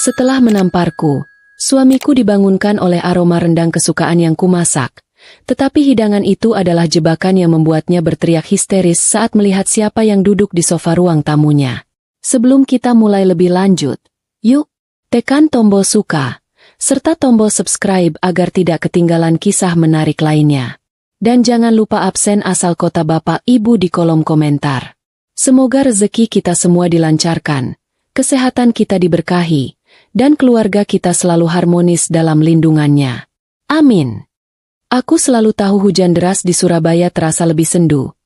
Setelah menamparku, suamiku dibangunkan oleh aroma rendang kesukaan yang kumasak. Tetapi hidangan itu adalah jebakan yang membuatnya berteriak histeris saat melihat siapa yang duduk di sofa ruang tamunya. Sebelum kita mulai lebih lanjut, yuk, tekan tombol suka, serta tombol subscribe agar tidak ketinggalan kisah menarik lainnya. Dan jangan lupa absen asal kota Bapak Ibu di kolom komentar. Semoga rezeki kita semua dilancarkan, kesehatan kita diberkahi, dan keluarga kita selalu harmonis dalam lindungannya. Amin. Aku selalu tahu hujan deras di Surabaya terasa lebih sendu.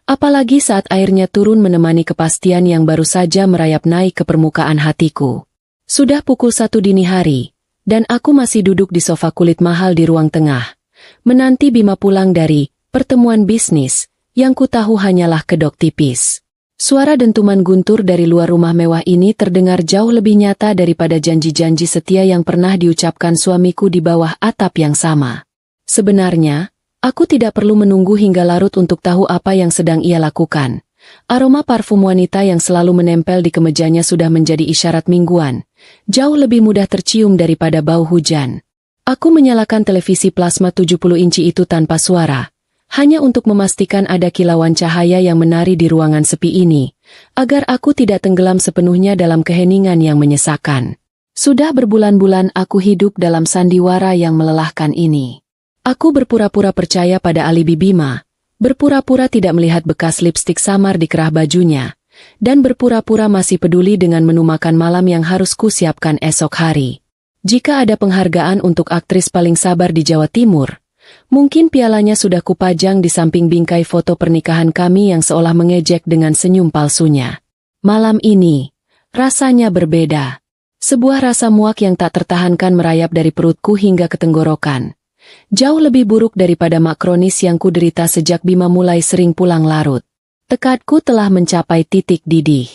Apalagi saat airnya turun menemani kepastian yang baru saja merayap naik ke permukaan hatiku. Sudah pukul 1 dini hari, dan aku masih duduk di sofa kulit mahal di ruang tengah, menanti Bima pulang dari pertemuan bisnis, yang ku tahu hanyalah kedok tipis. Suara dentuman guntur dari luar rumah mewah ini terdengar jauh lebih nyata daripada janji-janji setia yang pernah diucapkan suamiku di bawah atap yang sama. Sebenarnya, aku tidak perlu menunggu hingga larut untuk tahu apa yang sedang ia lakukan. Aroma parfum wanita yang selalu menempel di kemejanya sudah menjadi isyarat mingguan, jauh lebih mudah tercium daripada bau hujan. Aku menyalakan televisi plasma 70 inci itu tanpa suara, hanya untuk memastikan ada kilauan cahaya yang menari di ruangan sepi ini, agar aku tidak tenggelam sepenuhnya dalam keheningan yang menyesakan. Sudah berbulan-bulan aku hidup dalam sandiwara yang melelahkan ini. Aku berpura-pura percaya pada alibi Bima, berpura-pura tidak melihat bekas lipstik samar di kerah bajunya, dan berpura-pura masih peduli dengan menu makan malam yang harus kusiapkan esok hari. Jika ada penghargaan untuk aktris paling sabar di Jawa Timur, mungkin pialanya sudah kupajang di samping bingkai foto pernikahan kami yang seolah mengejek dengan senyum palsunya. Malam ini, rasanya berbeda. Sebuah rasa muak yang tak tertahankan merayap dari perutku hingga ke tenggorokan. Jauh lebih buruk daripada makronis yang kuderita sejak Bima mulai sering pulang larut. Tekadku telah mencapai titik didih.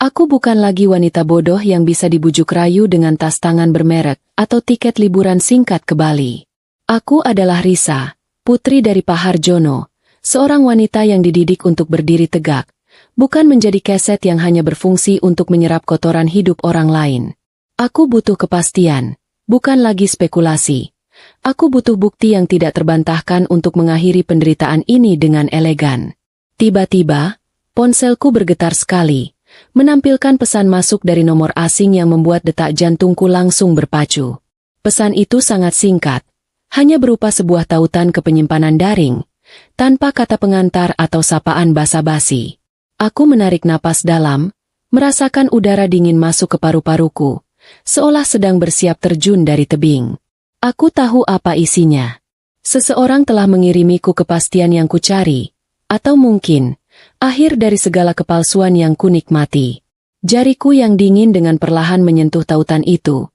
Aku bukan lagi wanita bodoh yang bisa dibujuk rayu dengan tas tangan bermerek atau tiket liburan singkat ke Bali. Aku adalah Risa, putri dari Pak Harjono, seorang wanita yang dididik untuk berdiri tegak, bukan menjadi keset yang hanya berfungsi untuk menyerap kotoran hidup orang lain. Aku butuh kepastian, bukan lagi spekulasi. Aku butuh bukti yang tidak terbantahkan untuk mengakhiri penderitaan ini dengan elegan. Tiba-tiba, ponselku bergetar sekali, menampilkan pesan masuk dari nomor asing yang membuat detak jantungku langsung berpacu. Pesan itu sangat singkat. Hanya berupa sebuah tautan ke penyimpanan daring, tanpa kata pengantar atau sapaan basa-basi. Aku menarik napas dalam, merasakan udara dingin masuk ke paru-paruku, seolah sedang bersiap terjun dari tebing. Aku tahu apa isinya. Seseorang telah mengirimiku kepastian yang kucari, atau mungkin, akhir dari segala kepalsuan yang kunikmati. Jariku yang dingin dengan perlahan menyentuh tautan itu,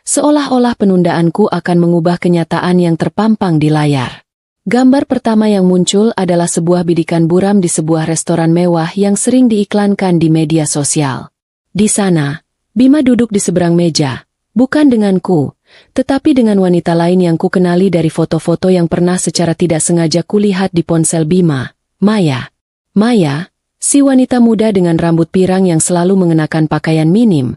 seolah-olah penundaanku akan mengubah kenyataan yang terpampang di layar. Gambar pertama yang muncul adalah sebuah bidikan buram di sebuah restoran mewah yang sering diiklankan di media sosial. Di sana, Bima duduk di seberang meja, bukan denganku, tetapi dengan wanita lain yang kukenali dari foto-foto yang pernah secara tidak sengaja kulihat di ponsel Bima, Maya. Maya, si wanita muda dengan rambut pirang yang selalu mengenakan pakaian minim,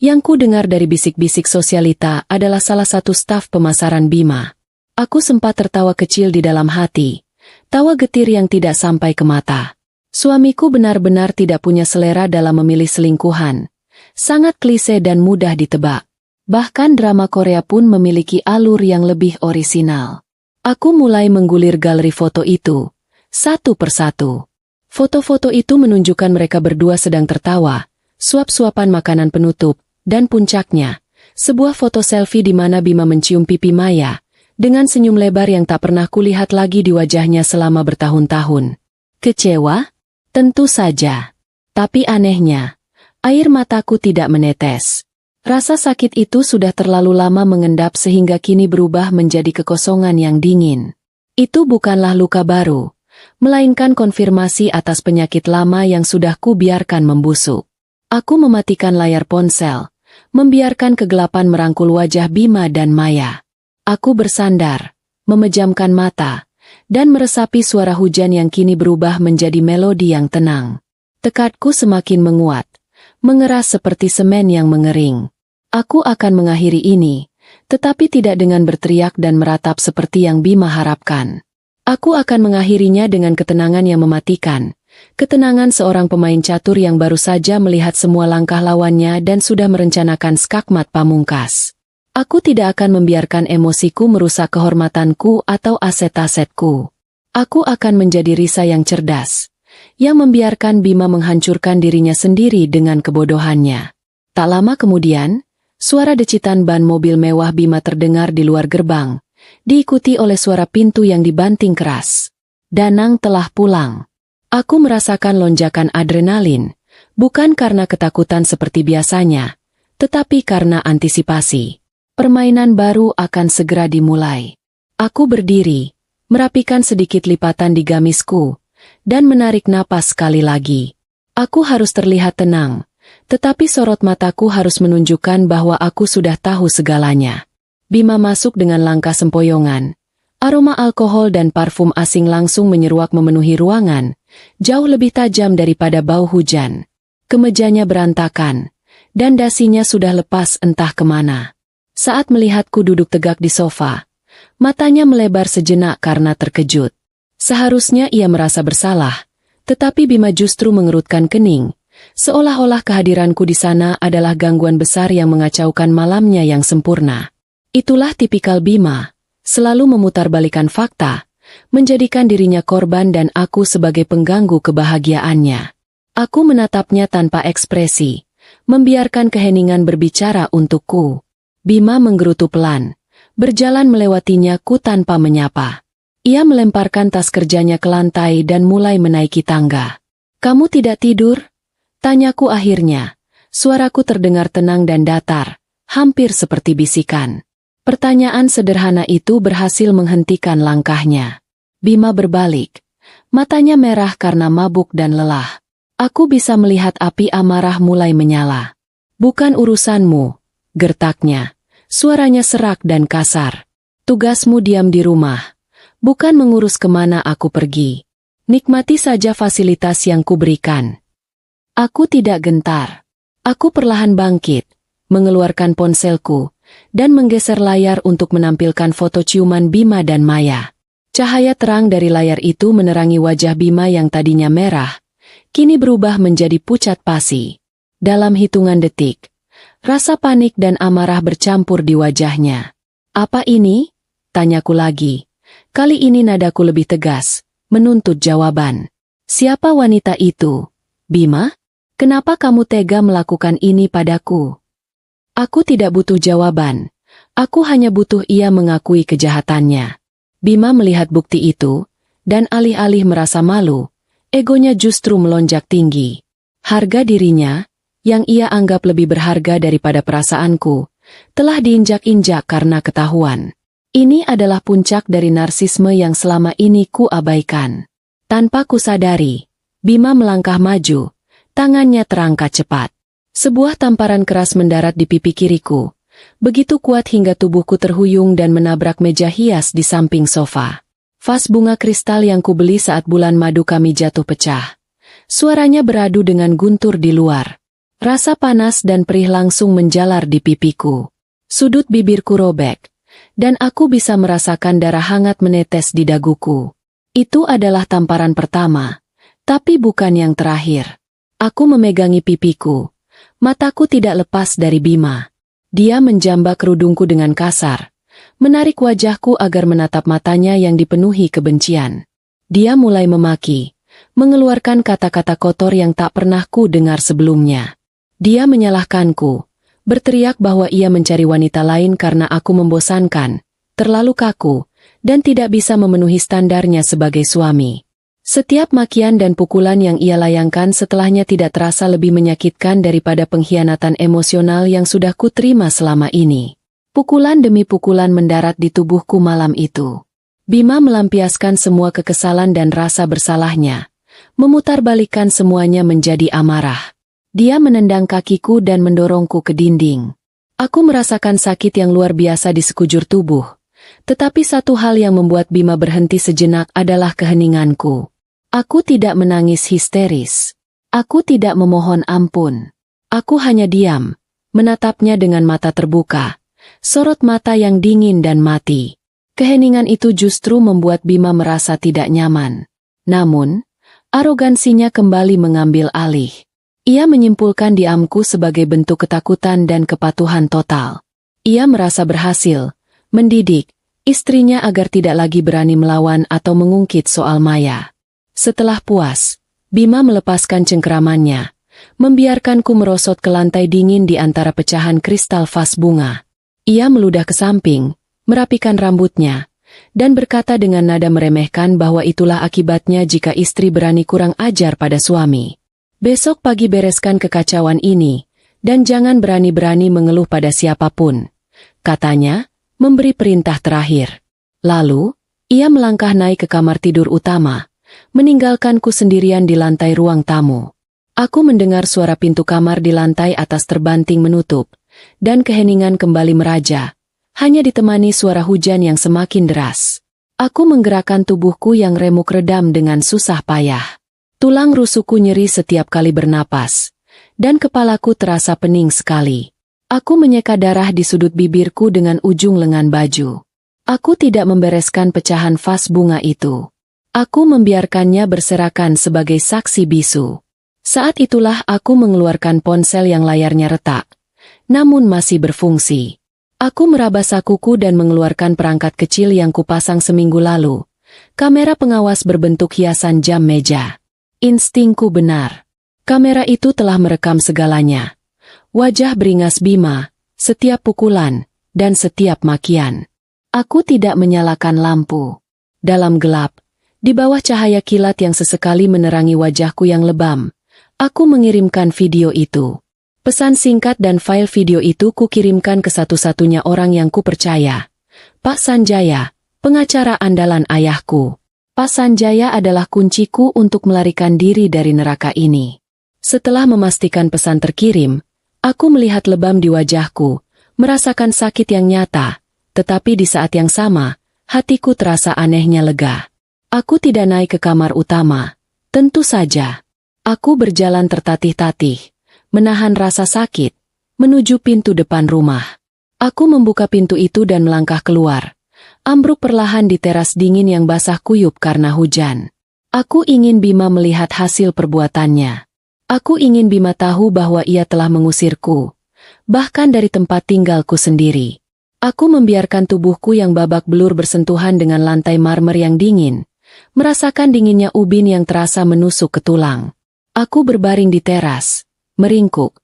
yang ku dengar dari bisik-bisik sosialita adalah salah satu staf pemasaran Bima. Aku sempat tertawa kecil di dalam hati, tawa getir yang tidak sampai ke mata. Suamiku benar-benar tidak punya selera dalam memilih selingkuhan. Sangat klise dan mudah ditebak. Bahkan drama Korea pun memiliki alur yang lebih orisinal. Aku mulai menggulir galeri foto itu, satu persatu. Foto-foto itu menunjukkan mereka berdua sedang tertawa, suap-suapan makanan penutup, dan puncaknya, sebuah foto selfie di mana Bima mencium pipi Maya, dengan senyum lebar yang tak pernah kulihat lagi di wajahnya selama bertahun-tahun. Kecewa? Tentu saja. Tapi anehnya, air mataku tidak menetes. Rasa sakit itu sudah terlalu lama mengendap sehingga kini berubah menjadi kekosongan yang dingin. Itu bukanlah luka baru, melainkan konfirmasi atas penyakit lama yang sudah kubiarkan membusuk. Aku mematikan layar ponsel, membiarkan kegelapan merangkul wajah Bima dan Maya. Aku bersandar, memejamkan mata, dan meresapi suara hujan yang kini berubah menjadi melodi yang tenang. Tekadku semakin menguat, mengeras seperti semen yang mengering. Aku akan mengakhiri ini, tetapi tidak dengan berteriak dan meratap seperti yang Bima harapkan. Aku akan mengakhirinya dengan ketenangan yang mematikan. Ketenangan seorang pemain catur yang baru saja melihat semua langkah lawannya dan sudah merencanakan skakmat pamungkas. Aku tidak akan membiarkan emosiku merusak kehormatanku atau aset-asetku. Aku akan menjadi Risa yang cerdas, yang membiarkan Bima menghancurkan dirinya sendiri dengan kebodohannya. Tak lama kemudian, suara decitan ban mobil mewah Bima terdengar di luar gerbang, diikuti oleh suara pintu yang dibanting keras. Danang telah pulang. Aku merasakan lonjakan adrenalin, bukan karena ketakutan seperti biasanya, tetapi karena antisipasi. Permainan baru akan segera dimulai. Aku berdiri, merapikan sedikit lipatan di gamisku, dan menarik napas sekali lagi. Aku harus terlihat tenang, tetapi sorot mataku harus menunjukkan bahwa aku sudah tahu segalanya. Bima masuk dengan langkah sempoyongan. Aroma alkohol dan parfum asing langsung menyeruak memenuhi ruangan, jauh lebih tajam daripada bau hujan. Kemejanya berantakan, dan dasinya sudah lepas entah kemana. Saat melihatku duduk tegak di sofa, matanya melebar sejenak karena terkejut. Seharusnya ia merasa bersalah, tetapi Bima justru mengerutkan kening, seolah-olah kehadiranku di sana adalah gangguan besar yang mengacaukan malamnya yang sempurna. Itulah tipikal Bima, selalu memutarbalikkan fakta, menjadikan dirinya korban dan aku sebagai pengganggu kebahagiaannya. Aku menatapnya tanpa ekspresi, membiarkan keheningan berbicara untukku. Bima menggerutu pelan, berjalan melewatinya ku tanpa menyapa. Ia melemparkan tas kerjanya ke lantai dan mulai menaiki tangga. "Kamu tidak tidur?" tanyaku akhirnya. Suaraku terdengar tenang dan datar, hampir seperti bisikan. Pertanyaan sederhana itu berhasil menghentikan langkahnya. Bima berbalik. Matanya merah karena mabuk dan lelah. Aku bisa melihat api amarah mulai menyala. "Bukan urusanmu," gertaknya. Suaranya serak dan kasar. "Tugasmu diam di rumah, bukan mengurus kemana aku pergi. Nikmati saja fasilitas yang kuberikan." Aku tidak gentar. Aku perlahan bangkit, mengeluarkan ponselku, dan menggeser layar untuk menampilkan foto ciuman Bima dan Maya. Cahaya terang dari layar itu menerangi wajah Bima yang tadinya merah, kini berubah menjadi pucat pasi. Dalam hitungan detik, rasa panik dan amarah bercampur di wajahnya. "Apa ini?" tanyaku lagi. Kali ini nadaku lebih tegas, menuntut jawaban. "Siapa wanita itu, Bima? Kenapa kamu tega melakukan ini padaku?" Aku tidak butuh jawaban. Aku hanya butuh ia mengakui kejahatannya. Bima melihat bukti itu, dan alih-alih merasa malu, egonya justru melonjak tinggi. Harga dirinya, yang ia anggap lebih berharga daripada perasaanku, telah diinjak-injak karena ketahuan. Ini adalah puncak dari narsisme yang selama ini ku abaikan. Tanpa kusadari, Bima melangkah maju, tangannya terangkat cepat. Sebuah tamparan keras mendarat di pipi kiriku, begitu kuat hingga tubuhku terhuyung dan menabrak meja hias di samping sofa. Vas bunga kristal yang kubeli saat bulan madu kami jatuh pecah. Suaranya beradu dengan guntur di luar. Rasa panas dan perih langsung menjalar di pipiku. Sudut bibirku robek, dan aku bisa merasakan darah hangat menetes di daguku. Itu adalah tamparan pertama, tapi bukan yang terakhir. Aku memegangi pipiku. Mataku tidak lepas dari Bima. Dia menjambak kerudungku dengan kasar, menarik wajahku agar menatap matanya yang dipenuhi kebencian. Dia mulai memaki, mengeluarkan kata-kata kotor yang tak pernah ku dengar sebelumnya. Dia menyalahkanku, berteriak bahwa ia mencari wanita lain karena aku membosankan, terlalu kaku, dan tidak bisa memenuhi standarnya sebagai suami. Setiap makian dan pukulan yang ia layangkan setelahnya tidak terasa lebih menyakitkan daripada pengkhianatan emosional yang sudah kuterima selama ini. Pukulan demi pukulan mendarat di tubuhku malam itu. Bima melampiaskan semua kekesalan dan rasa bersalahnya, memutarbalikkan semuanya menjadi amarah. Dia menendang kakiku dan mendorongku ke dinding. Aku merasakan sakit yang luar biasa di sekujur tubuh, tetapi satu hal yang membuat Bima berhenti sejenak adalah keheninganku. Aku tidak menangis histeris. Aku tidak memohon ampun. Aku hanya diam, menatapnya dengan mata terbuka, sorot mata yang dingin dan mati. Keheningan itu justru membuat Bima merasa tidak nyaman. Namun, arogansinya kembali mengambil alih. Ia menyimpulkan diamku sebagai bentuk ketakutan dan kepatuhan total. Ia merasa berhasil mendidik istrinya agar tidak lagi berani melawan atau mengungkit soal Maya. Setelah puas, Bima melepaskan cengkeramannya, membiarkanku merosot ke lantai dingin di antara pecahan kristal vas bunga. Ia meludah ke samping, merapikan rambutnya, dan berkata dengan nada meremehkan bahwa itulah akibatnya jika istri berani kurang ajar pada suami. Besok pagi bereskan kekacauan ini, dan jangan berani-berani mengeluh pada siapapun, katanya, memberi perintah terakhir. Lalu, ia melangkah naik ke kamar tidur utama, meninggalkanku sendirian di lantai ruang tamu. Aku mendengar suara pintu kamar di lantai atas terbanting menutup, dan keheningan kembali meraja, hanya ditemani suara hujan yang semakin deras. Aku menggerakkan tubuhku yang remuk redam dengan susah payah. Tulang rusukku nyeri setiap kali bernapas, dan kepalaku terasa pening sekali. Aku menyeka darah di sudut bibirku dengan ujung lengan baju. Aku tidak membereskan pecahan vas bunga itu. Aku membiarkannya berserakan sebagai saksi bisu. Saat itulah aku mengeluarkan ponsel yang layarnya retak, namun masih berfungsi. Aku meraba sakuku dan mengeluarkan perangkat kecil yang kupasang seminggu lalu. Kamera pengawas berbentuk hiasan jam meja. Instingku benar. Kamera itu telah merekam segalanya. Wajah beringas Bima, setiap pukulan, dan setiap makian. Aku tidak menyalakan lampu. Dalam gelap, di bawah cahaya kilat yang sesekali menerangi wajahku yang lebam, aku mengirimkan video itu. Pesan singkat dan file video itu kukirimkan ke satu-satunya orang yang kupercaya. Pak Sanjaya, pengacara andalan ayahku. Pak Sanjaya adalah kunciku untuk melarikan diri dari neraka ini. Setelah memastikan pesan terkirim, aku melihat lebam di wajahku, merasakan sakit yang nyata, tetapi di saat yang sama, hatiku terasa anehnya lega. Aku tidak naik ke kamar utama. Tentu saja. Aku berjalan tertatih-tatih, menahan rasa sakit, menuju pintu depan rumah. Aku membuka pintu itu dan melangkah keluar. Ambruk perlahan di teras dingin yang basah kuyup karena hujan. Aku ingin Bima melihat hasil perbuatannya. Aku ingin Bima tahu bahwa ia telah mengusirku, bahkan dari tempat tinggalku sendiri. Aku membiarkan tubuhku yang babak belur bersentuhan dengan lantai marmer yang dingin, merasakan dinginnya ubin yang terasa menusuk ke tulang. Aku berbaring di teras, meringkuk,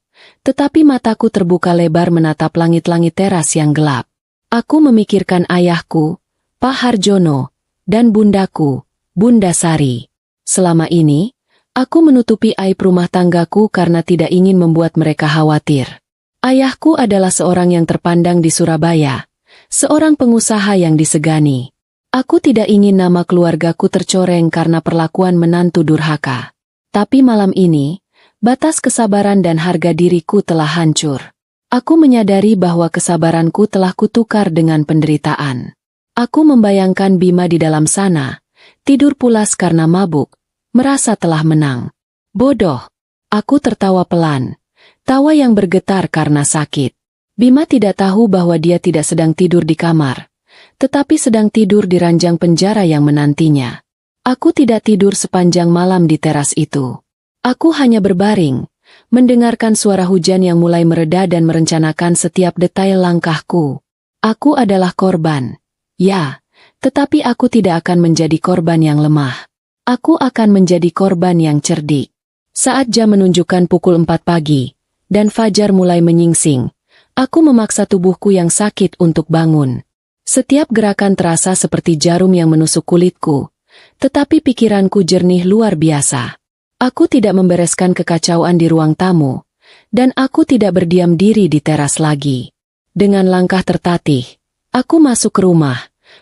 tetapi mataku terbuka lebar menatap langit-langit teras yang gelap. Aku memikirkan ayahku, Pak Harjono, dan bundaku, Bunda Sari. Selama ini, aku menutupi aib rumah tanggaku karena tidak ingin membuat mereka khawatir. Ayahku adalah seorang yang terpandang di Surabaya, seorang pengusaha yang disegani. Aku tidak ingin nama keluargaku tercoreng karena perlakuan menantu durhaka. Tapi malam ini, batas kesabaran dan harga diriku telah hancur. Aku menyadari bahwa kesabaranku telah kutukar dengan penderitaan. Aku membayangkan Bima di dalam sana, tidur pulas karena mabuk, merasa telah menang. Bodoh. Aku tertawa pelan, tawa yang bergetar karena sakit. Bima tidak tahu bahwa dia tidak sedang tidur di kamar, tetapi sedang tidur di ranjang penjara yang menantinya. Aku tidak tidur sepanjang malam di teras itu. Aku hanya berbaring, mendengarkan suara hujan yang mulai mereda dan merencanakan setiap detail langkahku. Aku adalah korban. Ya, tetapi aku tidak akan menjadi korban yang lemah. Aku akan menjadi korban yang cerdik. Saat jam menunjukkan pukul 4 pagi, dan fajar mulai menyingsing, aku memaksa tubuhku yang sakit untuk bangun. Setiap gerakan terasa seperti jarum yang menusuk kulitku, tetapi pikiranku jernih luar biasa. Aku tidak membereskan kekacauan di ruang tamu, dan aku tidak berdiam diri di teras lagi. Dengan langkah tertatih, aku masuk ke rumah,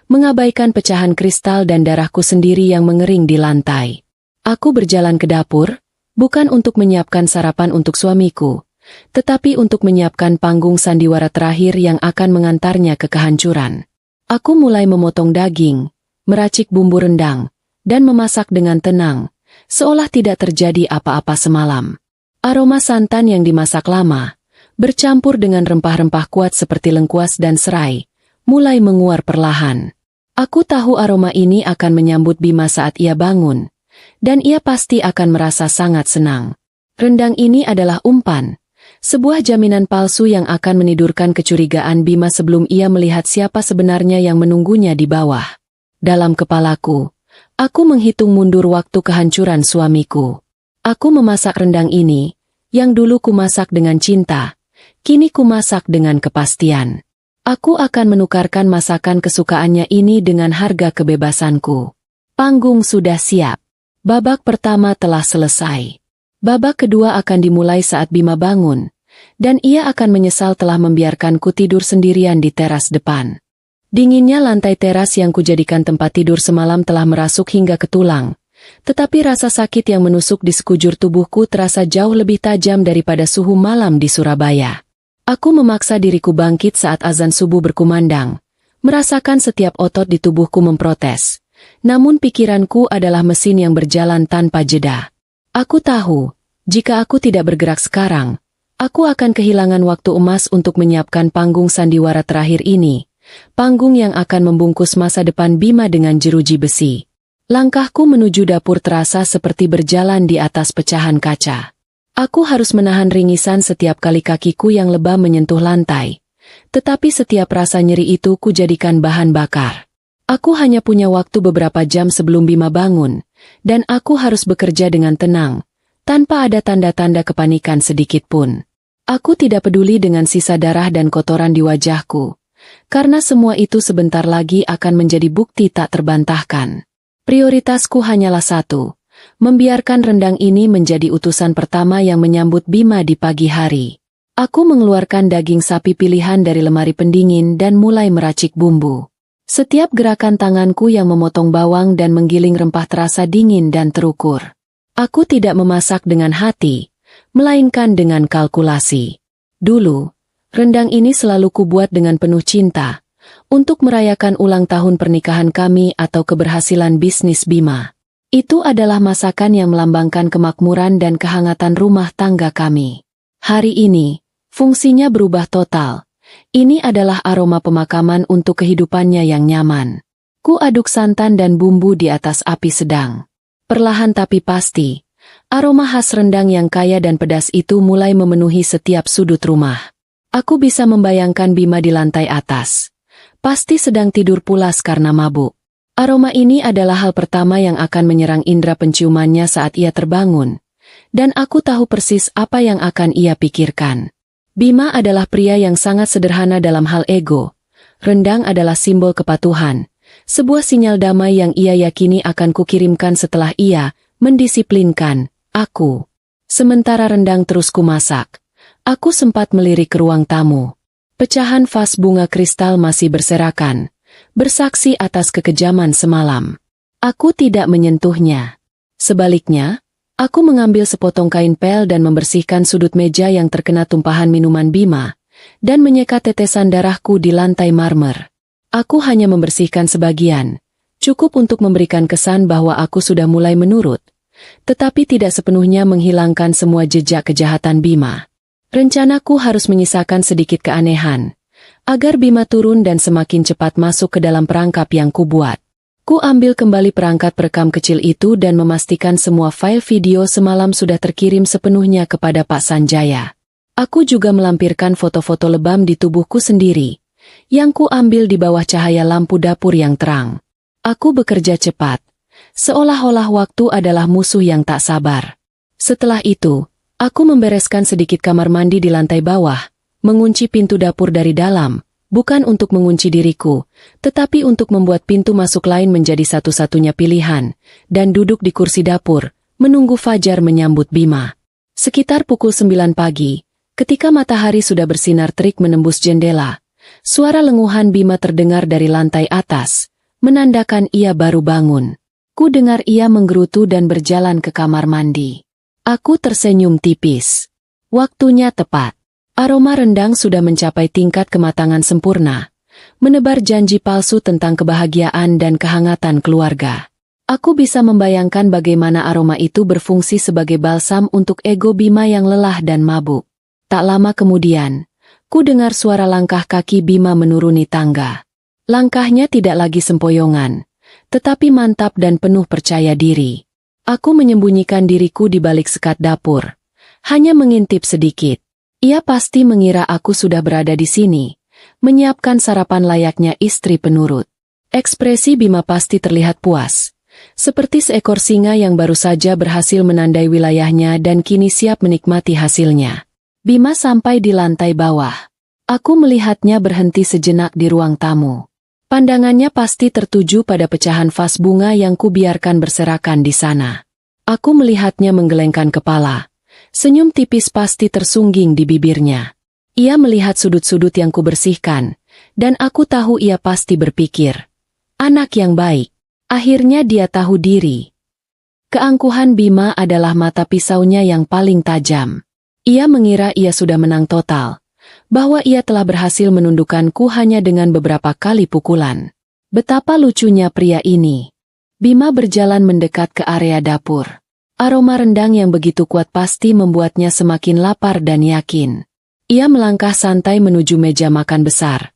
mengabaikan pecahan kristal dan darahku sendiri yang mengering di lantai. Aku berjalan ke dapur, bukan untuk menyiapkan sarapan untuk suamiku, tetapi untuk menyiapkan panggung sandiwara terakhir yang akan mengantarnya ke kehancuran. Aku mulai memotong daging, meracik bumbu rendang, dan memasak dengan tenang, seolah tidak terjadi apa-apa semalam. Aroma santan yang dimasak lama, bercampur dengan rempah-rempah kuat seperti lengkuas dan serai, mulai menguar perlahan. Aku tahu aroma ini akan menyambut Bima saat ia bangun, dan ia pasti akan merasa sangat senang. Rendang ini adalah umpan, sebuah jaminan palsu yang akan menidurkan kecurigaan Bima sebelum ia melihat siapa sebenarnya yang menunggunya di bawah. Dalam kepalaku, aku menghitung mundur waktu kehancuran suamiku. Aku memasak rendang ini, yang dulu kumasak dengan cinta, kini kumasak dengan kepastian. Aku akan menukarkan masakan kesukaannya ini dengan harga kebebasanku. Panggung sudah siap. Babak pertama telah selesai. Babak kedua akan dimulai saat Bima bangun, dan ia akan menyesal telah membiarkanku tidur sendirian di teras depan. Dinginnya lantai teras yang kujadikan tempat tidur semalam telah merasuk hingga ke tulang, tetapi rasa sakit yang menusuk di sekujur tubuhku terasa jauh lebih tajam daripada suhu malam di Surabaya. Aku memaksa diriku bangkit saat azan subuh berkumandang, merasakan setiap otot di tubuhku memprotes. Namun pikiranku adalah mesin yang berjalan tanpa jeda. Aku tahu, jika aku tidak bergerak sekarang, aku akan kehilangan waktu emas untuk menyiapkan panggung sandiwara terakhir ini. Panggung yang akan membungkus masa depan Bima dengan jeruji besi. Langkahku menuju dapur terasa seperti berjalan di atas pecahan kaca. Aku harus menahan ringisan setiap kali kakiku yang lebam menyentuh lantai. Tetapi setiap rasa nyeri itu kujadikan bahan bakar. Aku hanya punya waktu beberapa jam sebelum Bima bangun, dan aku harus bekerja dengan tenang, tanpa ada tanda-tanda kepanikan sedikit pun. Aku tidak peduli dengan sisa darah dan kotoran di wajahku. Karena semua itu sebentar lagi akan menjadi bukti tak terbantahkan. Prioritasku hanyalah satu, membiarkan rendang ini menjadi utusan pertama yang menyambut Bima di pagi hari. Aku mengeluarkan daging sapi pilihan dari lemari pendingin dan mulai meracik bumbu. Setiap gerakan tanganku yang memotong bawang dan menggiling rempah terasa dingin dan terukur. Aku tidak memasak dengan hati, melainkan dengan kalkulasi. Dulu, rendang ini selalu kubuat dengan penuh cinta, untuk merayakan ulang tahun pernikahan kami atau keberhasilan bisnis Bima. Itu adalah masakan yang melambangkan kemakmuran dan kehangatan rumah tangga kami. Hari ini, fungsinya berubah total. Ini adalah aroma pemakaman untuk kehidupannya yang nyaman. Ku aduk santan dan bumbu di atas api sedang. Perlahan tapi pasti, aroma khas rendang yang kaya dan pedas itu mulai memenuhi setiap sudut rumah. Aku bisa membayangkan Bima di lantai atas. Pasti sedang tidur pulas karena mabuk. Aroma ini adalah hal pertama yang akan menyerang indera penciumannya saat ia terbangun. Dan aku tahu persis apa yang akan ia pikirkan. Bima adalah pria yang sangat sederhana dalam hal ego. Rendang adalah simbol kepatuhan. Sebuah sinyal damai yang ia yakini akan kukirimkan setelah ia mendisiplinkan aku. Sementara rendang terus kumasak, aku sempat melirik ke ruang tamu. Pecahan vas bunga kristal masih berserakan, bersaksi atas kekejaman semalam. Aku tidak menyentuhnya. Sebaliknya, aku mengambil sepotong kain pel dan membersihkan sudut meja yang terkena tumpahan minuman Bima, dan menyekat tetesan darahku di lantai marmer. Aku hanya membersihkan sebagian, cukup untuk memberikan kesan bahwa aku sudah mulai menurut, tetapi tidak sepenuhnya menghilangkan semua jejak kejahatan Bima. Rencanaku harus menyisakan sedikit keanehan, agar Bima turun dan semakin cepat masuk ke dalam perangkap yang kubuat. Ku ambil kembali perangkat perekam kecil itu dan memastikan semua file video semalam sudah terkirim sepenuhnya kepada Pak Sanjaya. Aku juga melampirkan foto-foto lebam di tubuhku sendiri, yang ku ambil di bawah cahaya lampu dapur yang terang. Aku bekerja cepat, seolah-olah waktu adalah musuh yang tak sabar. Setelah itu, aku membereskan sedikit kamar mandi di lantai bawah, mengunci pintu dapur dari dalam, bukan untuk mengunci diriku, tetapi untuk membuat pintu masuk lain menjadi satu-satunya pilihan, dan duduk di kursi dapur, menunggu fajar menyambut Bima. Sekitar pukul 9 pagi, ketika matahari sudah bersinar terik menembus jendela, suara lenguhan Bima terdengar dari lantai atas, menandakan ia baru bangun. Ku dengar ia menggerutu dan berjalan ke kamar mandi. Aku tersenyum tipis. Waktunya tepat. Aroma rendang sudah mencapai tingkat kematangan sempurna, menebar janji palsu tentang kebahagiaan dan kehangatan keluarga. Aku bisa membayangkan bagaimana aroma itu berfungsi sebagai balsam untuk ego Bima yang lelah dan mabuk. Tak lama kemudian, ku dengar suara langkah kaki Bima menuruni tangga. Langkahnya tidak lagi sempoyongan, tetapi mantap dan penuh percaya diri. Aku menyembunyikan diriku di balik sekat dapur, hanya mengintip sedikit. Ia pasti mengira aku sudah berada di sini, menyiapkan sarapan layaknya istri penurut. Ekspresi Bima pasti terlihat puas, seperti seekor singa yang baru saja berhasil menandai wilayahnya dan kini siap menikmati hasilnya. Bima sampai di lantai bawah. Aku melihatnya berhenti sejenak di ruang tamu. Pandangannya pasti tertuju pada pecahan vas bunga yang kubiarkan berserakan di sana. Aku melihatnya menggelengkan kepala. Senyum tipis pasti tersungging di bibirnya. Ia melihat sudut-sudut yang kubersihkan, dan aku tahu ia pasti berpikir, anak yang baik. Akhirnya dia tahu diri. Keangkuhan Bima adalah mata pisaunya yang paling tajam. Ia mengira ia sudah menang total, bahwa ia telah berhasil menundukkanku hanya dengan beberapa kali pukulan. Betapa lucunya pria ini. Bima berjalan mendekat ke area dapur. Aroma rendang yang begitu kuat pasti membuatnya semakin lapar dan yakin. Ia melangkah santai menuju meja makan besar,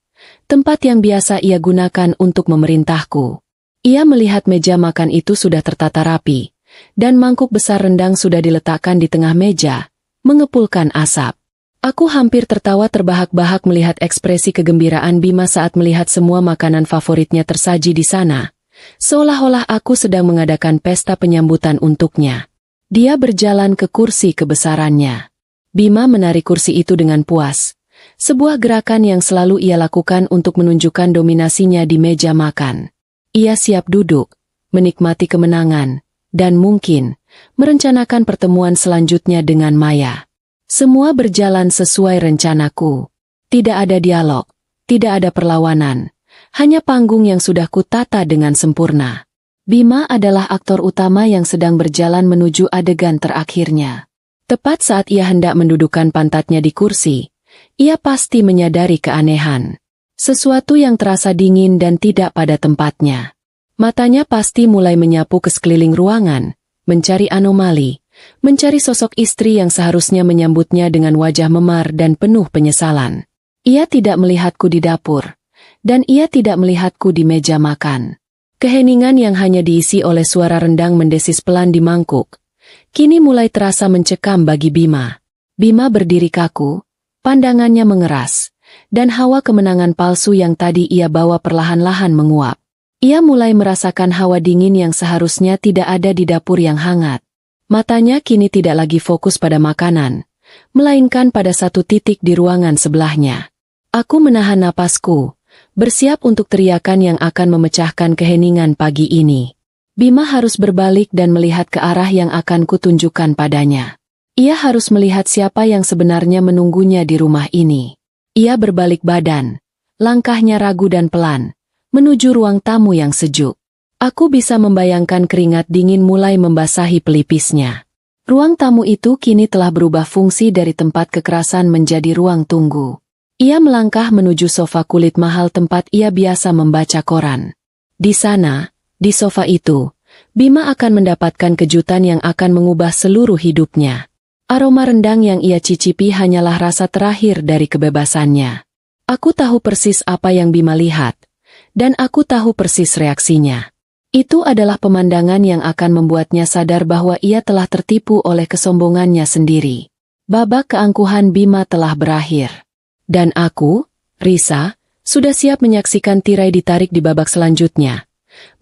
tempat yang biasa ia gunakan untuk memerintahku. Ia melihat meja makan itu sudah tertata rapi, dan mangkuk besar rendang sudah diletakkan di tengah meja, mengepulkan asap. Aku hampir tertawa terbahak-bahak melihat ekspresi kegembiraan Bima saat melihat semua makanan favoritnya tersaji di sana, seolah-olah aku sedang mengadakan pesta penyambutan untuknya. Dia berjalan ke kursi kebesarannya. Bima menarik kursi itu dengan puas, sebuah gerakan yang selalu ia lakukan untuk menunjukkan dominasinya di meja makan. Ia siap duduk, menikmati kemenangan, dan mungkin merencanakan pertemuan selanjutnya dengan Maya. Semua berjalan sesuai rencanaku. Tidak ada dialog, tidak ada perlawanan, hanya panggung yang sudah kutata dengan sempurna. Bima adalah aktor utama yang sedang berjalan menuju adegan terakhirnya. Tepat saat ia hendak mendudukkan pantatnya di kursi, ia pasti menyadari keanehan. Sesuatu yang terasa dingin dan tidak pada tempatnya. Matanya pasti mulai menyapu ke sekeliling ruangan, mencari anomali, mencari sosok istri yang seharusnya menyambutnya dengan wajah memar dan penuh penyesalan. Ia tidak melihatku di dapur, dan ia tidak melihatku di meja makan. Keheningan yang hanya diisi oleh suara rendang mendesis pelan di mangkuk, kini mulai terasa mencekam bagi Bima. Bima berdiri kaku, pandangannya mengeras, dan hawa kemenangan palsu yang tadi ia bawa perlahan-lahan menguap. Ia mulai merasakan hawa dingin yang seharusnya tidak ada di dapur yang hangat. Matanya kini tidak lagi fokus pada makanan, melainkan pada satu titik di ruangan sebelahnya. Aku menahan napasku, bersiap untuk teriakan yang akan memecahkan keheningan pagi ini. Bima harus berbalik dan melihat ke arah yang akan kutunjukkan padanya. Ia harus melihat siapa yang sebenarnya menunggunya di rumah ini. Ia berbalik badan, langkahnya ragu dan pelan, menuju ruang tamu yang sejuk. Aku bisa membayangkan keringat dingin mulai membasahi pelipisnya. Ruang tamu itu kini telah berubah fungsi dari tempat kekerasan menjadi ruang tunggu. Ia melangkah menuju sofa kulit mahal tempat ia biasa membaca koran. Di sana, di sofa itu, Bima akan mendapatkan kejutan yang akan mengubah seluruh hidupnya. Aroma rendang yang ia cicipi hanyalah rasa terakhir dari kebebasannya. Aku tahu persis apa yang Bima lihat, dan aku tahu persis reaksinya. Itu adalah pemandangan yang akan membuatnya sadar bahwa ia telah tertipu oleh kesombongannya sendiri. Babak keangkuhan Bima telah berakhir. Dan aku, Risa, sudah siap menyaksikan tirai ditarik di babak selanjutnya.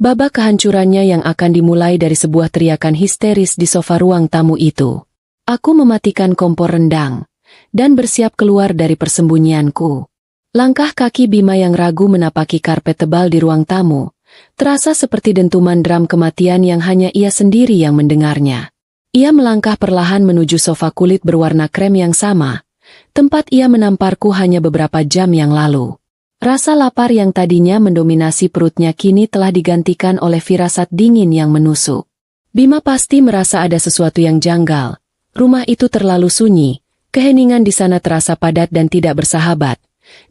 Babak kehancurannya yang akan dimulai dari sebuah teriakan histeris di sofa ruang tamu itu. Aku mematikan kompor rendang, dan bersiap keluar dari persembunyianku. Langkah kaki Bima yang ragu menapaki karpet tebal di ruang tamu, terasa seperti dentuman drum kematian yang hanya ia sendiri yang mendengarnya. Ia melangkah perlahan menuju sofa kulit berwarna krem yang sama, tempat ia menamparku hanya beberapa jam yang lalu. Rasa lapar yang tadinya mendominasi perutnya kini telah digantikan oleh firasat dingin yang menusuk. Bima pasti merasa ada sesuatu yang janggal. Rumah itu terlalu sunyi, keheningan di sana terasa padat dan tidak bersahabat.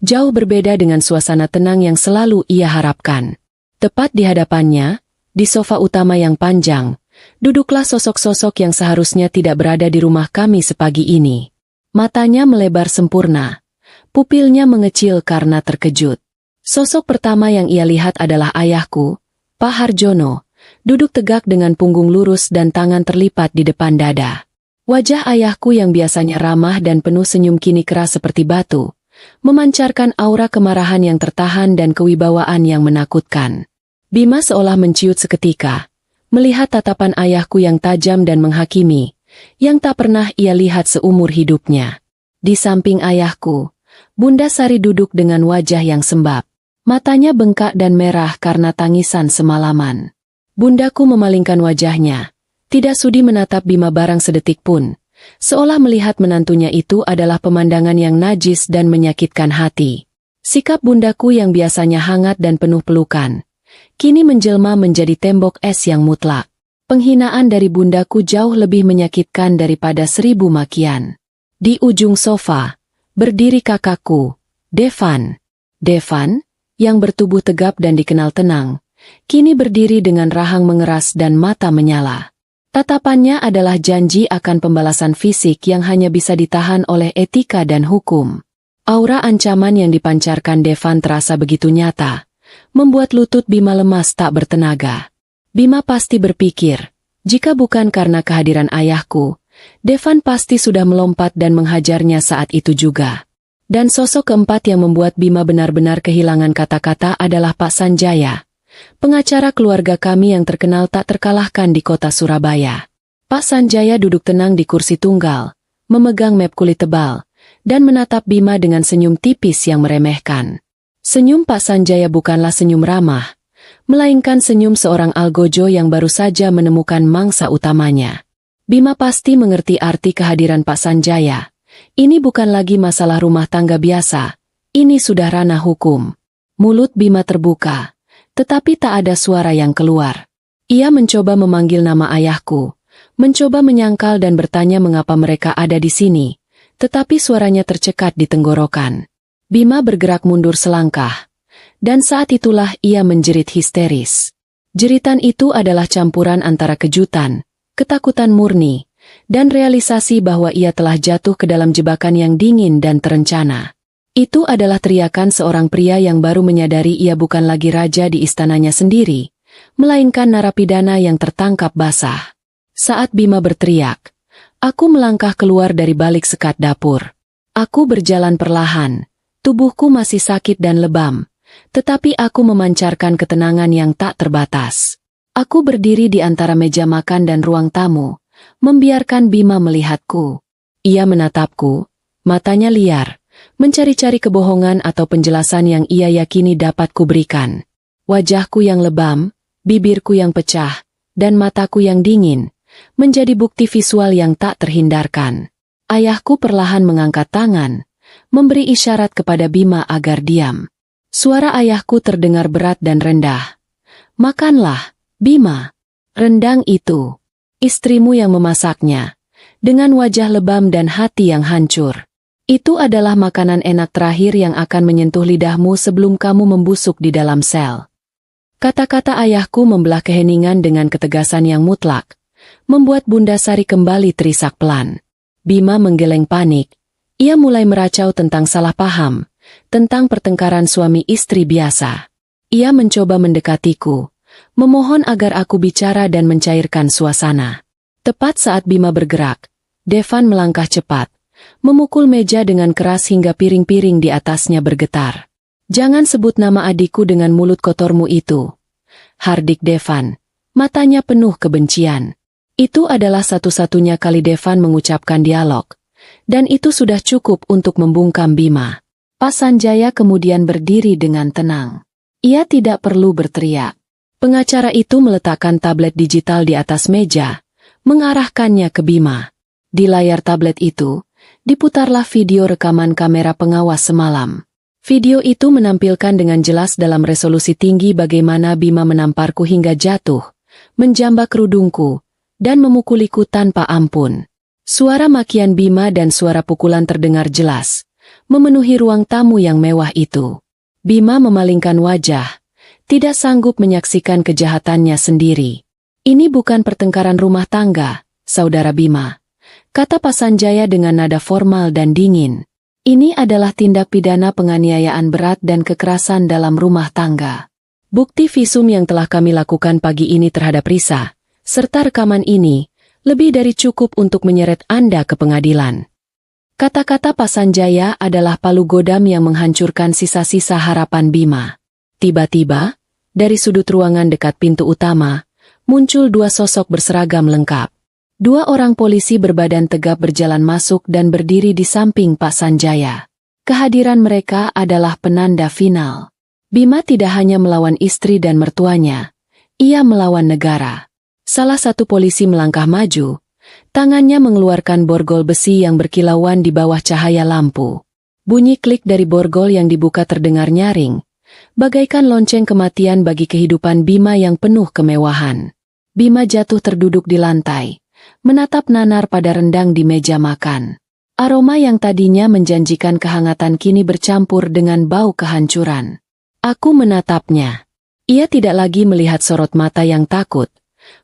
Jauh berbeda dengan suasana tenang yang selalu ia harapkan. Tepat di hadapannya, di sofa utama yang panjang, duduklah sosok-sosok yang seharusnya tidak berada di rumah kami sepagi ini. Matanya melebar sempurna. Pupilnya mengecil karena terkejut. Sosok pertama yang ia lihat adalah ayahku, Pak Harjono, duduk tegak dengan punggung lurus dan tangan terlipat di depan dada. Wajah ayahku yang biasanya ramah dan penuh senyum kini keras seperti batu, memancarkan aura kemarahan yang tertahan dan kewibawaan yang menakutkan. Bima seolah menciut seketika, melihat tatapan ayahku yang tajam dan menghakimi, yang tak pernah ia lihat seumur hidupnya. Di samping ayahku, Bunda Sari duduk dengan wajah yang sembab. Matanya bengkak dan merah karena tangisan semalaman. Bundaku memalingkan wajahnya, tidak sudi menatap Bima barang sedetik pun, seolah melihat menantunya itu adalah pemandangan yang najis dan menyakitkan hati. Sikap bundaku yang biasanya hangat dan penuh pelukan, kini menjelma menjadi tembok es yang mutlak. Penghinaan dari bundaku jauh lebih menyakitkan daripada 1000 makian. Di ujung sofa, berdiri kakakku, Devan. Devan, yang bertubuh tegap dan dikenal tenang, kini berdiri dengan rahang mengeras dan mata menyala. Tatapannya adalah janji akan pembalasan fisik yang hanya bisa ditahan oleh etika dan hukum. Aura ancaman yang dipancarkan Devan terasa begitu nyata, membuat lutut Bima lemas tak bertenaga. Bima pasti berpikir, jika bukan karena kehadiran ayahku, Devan pasti sudah melompat dan menghajarnya saat itu juga. Dan sosok keempat yang membuat Bima benar-benar kehilangan kata-kata adalah Pak Sanjaya, pengacara keluarga kami yang terkenal tak terkalahkan di kota Surabaya. Pak Sanjaya duduk tenang di kursi tunggal, memegang map kulit tebal, dan menatap Bima dengan senyum tipis yang meremehkan. Senyum Pak Sanjaya bukanlah senyum ramah, melainkan senyum seorang algojo yang baru saja menemukan mangsa utamanya. Bima pasti mengerti arti kehadiran Pak Sanjaya. Ini bukan lagi masalah rumah tangga biasa, ini sudah ranah hukum. Mulut Bima terbuka, tetapi tak ada suara yang keluar. Ia mencoba memanggil nama ayahku, mencoba menyangkal dan bertanya mengapa mereka ada di sini, tetapi suaranya tercekat di tenggorokan. Bima bergerak mundur selangkah, dan saat itulah ia menjerit histeris. Jeritan itu adalah campuran antara kejutan, ketakutan murni, dan realisasi bahwa ia telah jatuh ke dalam jebakan yang dingin dan terencana. Itu adalah teriakan seorang pria yang baru menyadari ia bukan lagi raja di istananya sendiri, melainkan narapidana yang tertangkap basah. Saat Bima berteriak, aku melangkah keluar dari balik sekat dapur. Aku berjalan perlahan, tubuhku masih sakit dan lebam, tetapi aku memancarkan ketenangan yang tak terbatas. Aku berdiri di antara meja makan dan ruang tamu, membiarkan Bima melihatku. Ia menatapku, matanya liar, mencari-cari kebohongan atau penjelasan yang ia yakini dapat kuberikan. Wajahku yang lebam, bibirku yang pecah, dan mataku yang dingin, menjadi bukti visual yang tak terhindarkan. Ayahku perlahan mengangkat tangan, memberi isyarat kepada Bima agar diam. Suara ayahku terdengar berat dan rendah. Makanlah, Bima. Rendang itu, istrimu yang memasaknya, dengan wajah lebam dan hati yang hancur. Itu adalah makanan enak terakhir yang akan menyentuh lidahmu sebelum kamu membusuk di dalam sel. Kata-kata ayahku membelah keheningan dengan ketegasan yang mutlak, membuat Bunda Sari kembali terisak pelan. Bima menggeleng panik. Ia mulai meracau tentang salah paham, tentang pertengkaran suami istri biasa. Ia mencoba mendekatiku, memohon agar aku bicara dan mencairkan suasana. Tepat saat Bima bergerak, Devan melangkah cepat, memukul meja dengan keras hingga piring-piring di atasnya bergetar. Jangan sebut nama adikku dengan mulut kotormu itu, hardik Devan, matanya penuh kebencian. Itu adalah satu-satunya kali Devan mengucapkan dialog, dan itu sudah cukup untuk membungkam Bima. Pak Sanjaya kemudian berdiri dengan tenang. Ia tidak perlu berteriak. Pengacara itu meletakkan tablet digital di atas meja, mengarahkannya ke Bima. Di layar tablet itu, diputarlah video rekaman kamera pengawas semalam. Video itu menampilkan dengan jelas dalam resolusi tinggi bagaimana Bima menamparku hingga jatuh, menjambak kerudungku, dan memukuliku tanpa ampun. Suara makian Bima dan suara pukulan terdengar jelas, memenuhi ruang tamu yang mewah itu. Bima memalingkan wajah, tidak sanggup menyaksikan kejahatannya sendiri. Ini bukan pertengkaran rumah tangga, saudara Bima. kata Pak Sanjaya dengan nada formal dan dingin. Ini adalah tindak pidana penganiayaan berat dan kekerasan dalam rumah tangga. Bukti visum yang telah kami lakukan pagi ini terhadap Risa, serta rekaman ini, lebih dari cukup untuk menyeret Anda ke pengadilan. Kata-kata Pak Sanjaya adalah palu godam yang menghancurkan sisa-sisa harapan Bima. Tiba-tiba, dari sudut ruangan dekat pintu utama, muncul dua sosok berseragam lengkap. Dua orang polisi berbadan tegap berjalan masuk dan berdiri di samping Pak Sanjaya. Kehadiran mereka adalah penanda final. Bima tidak hanya melawan istri dan mertuanya, ia melawan negara. Salah satu polisi melangkah maju, tangannya mengeluarkan borgol besi yang berkilauan di bawah cahaya lampu. Bunyi klik dari borgol yang dibuka terdengar nyaring, bagaikan lonceng kematian bagi kehidupan Bima yang penuh kemewahan. Bima jatuh terduduk di lantai, menatap nanar pada rendang di meja makan. Aroma yang tadinya menjanjikan kehangatan kini bercampur dengan bau kehancuran. Aku menatapnya. Ia tidak lagi melihat sorot mata yang takut,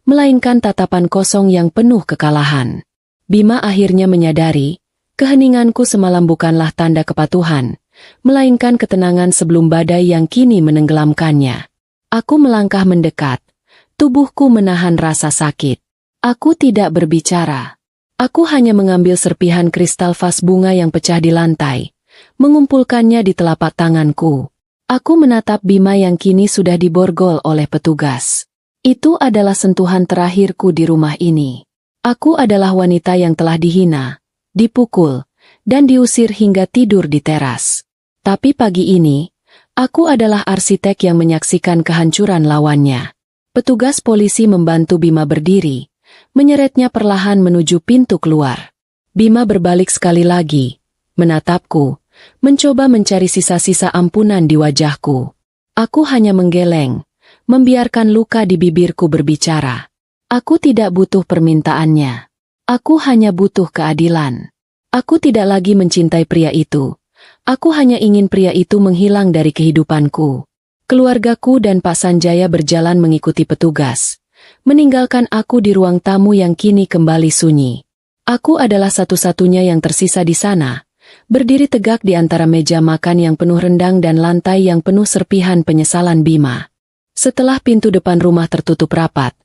melainkan tatapan kosong yang penuh kekalahan. Bima akhirnya menyadari, keheninganku semalam bukanlah tanda kepatuhan, melainkan ketenangan sebelum badai yang kini menenggelamkannya. Aku melangkah mendekat, tubuhku menahan rasa sakit. Aku tidak berbicara. Aku hanya mengambil serpihan kristal vas bunga yang pecah di lantai, mengumpulkannya di telapak tanganku. Aku menatap Bima yang kini sudah diborgol oleh petugas. Itu adalah sentuhan terakhirku di rumah ini. Aku adalah wanita yang telah dihina, dipukul, dan diusir hingga tidur di teras. Tapi pagi ini, aku adalah arsitek yang menyaksikan kehancuran lawannya. Petugas polisi membantu Bima berdiri, menyeretnya perlahan menuju pintu keluar. Bima berbalik sekali lagi, menatapku, mencoba mencari sisa-sisa ampunan di wajahku. Aku hanya menggeleng, membiarkan luka di bibirku berbicara. Aku tidak butuh permintaannya. Aku hanya butuh keadilan. Aku tidak lagi mencintai pria itu. Aku hanya ingin pria itu menghilang dari kehidupanku. Keluargaku dan Pak Sanjaya berjalan mengikuti petugas, meninggalkan aku di ruang tamu yang kini kembali sunyi. Aku adalah satu-satunya yang tersisa di sana, berdiri tegak di antara meja makan yang penuh rendang dan lantai yang penuh serpihan penyesalan Bima. Setelah pintu depan rumah tertutup rapat,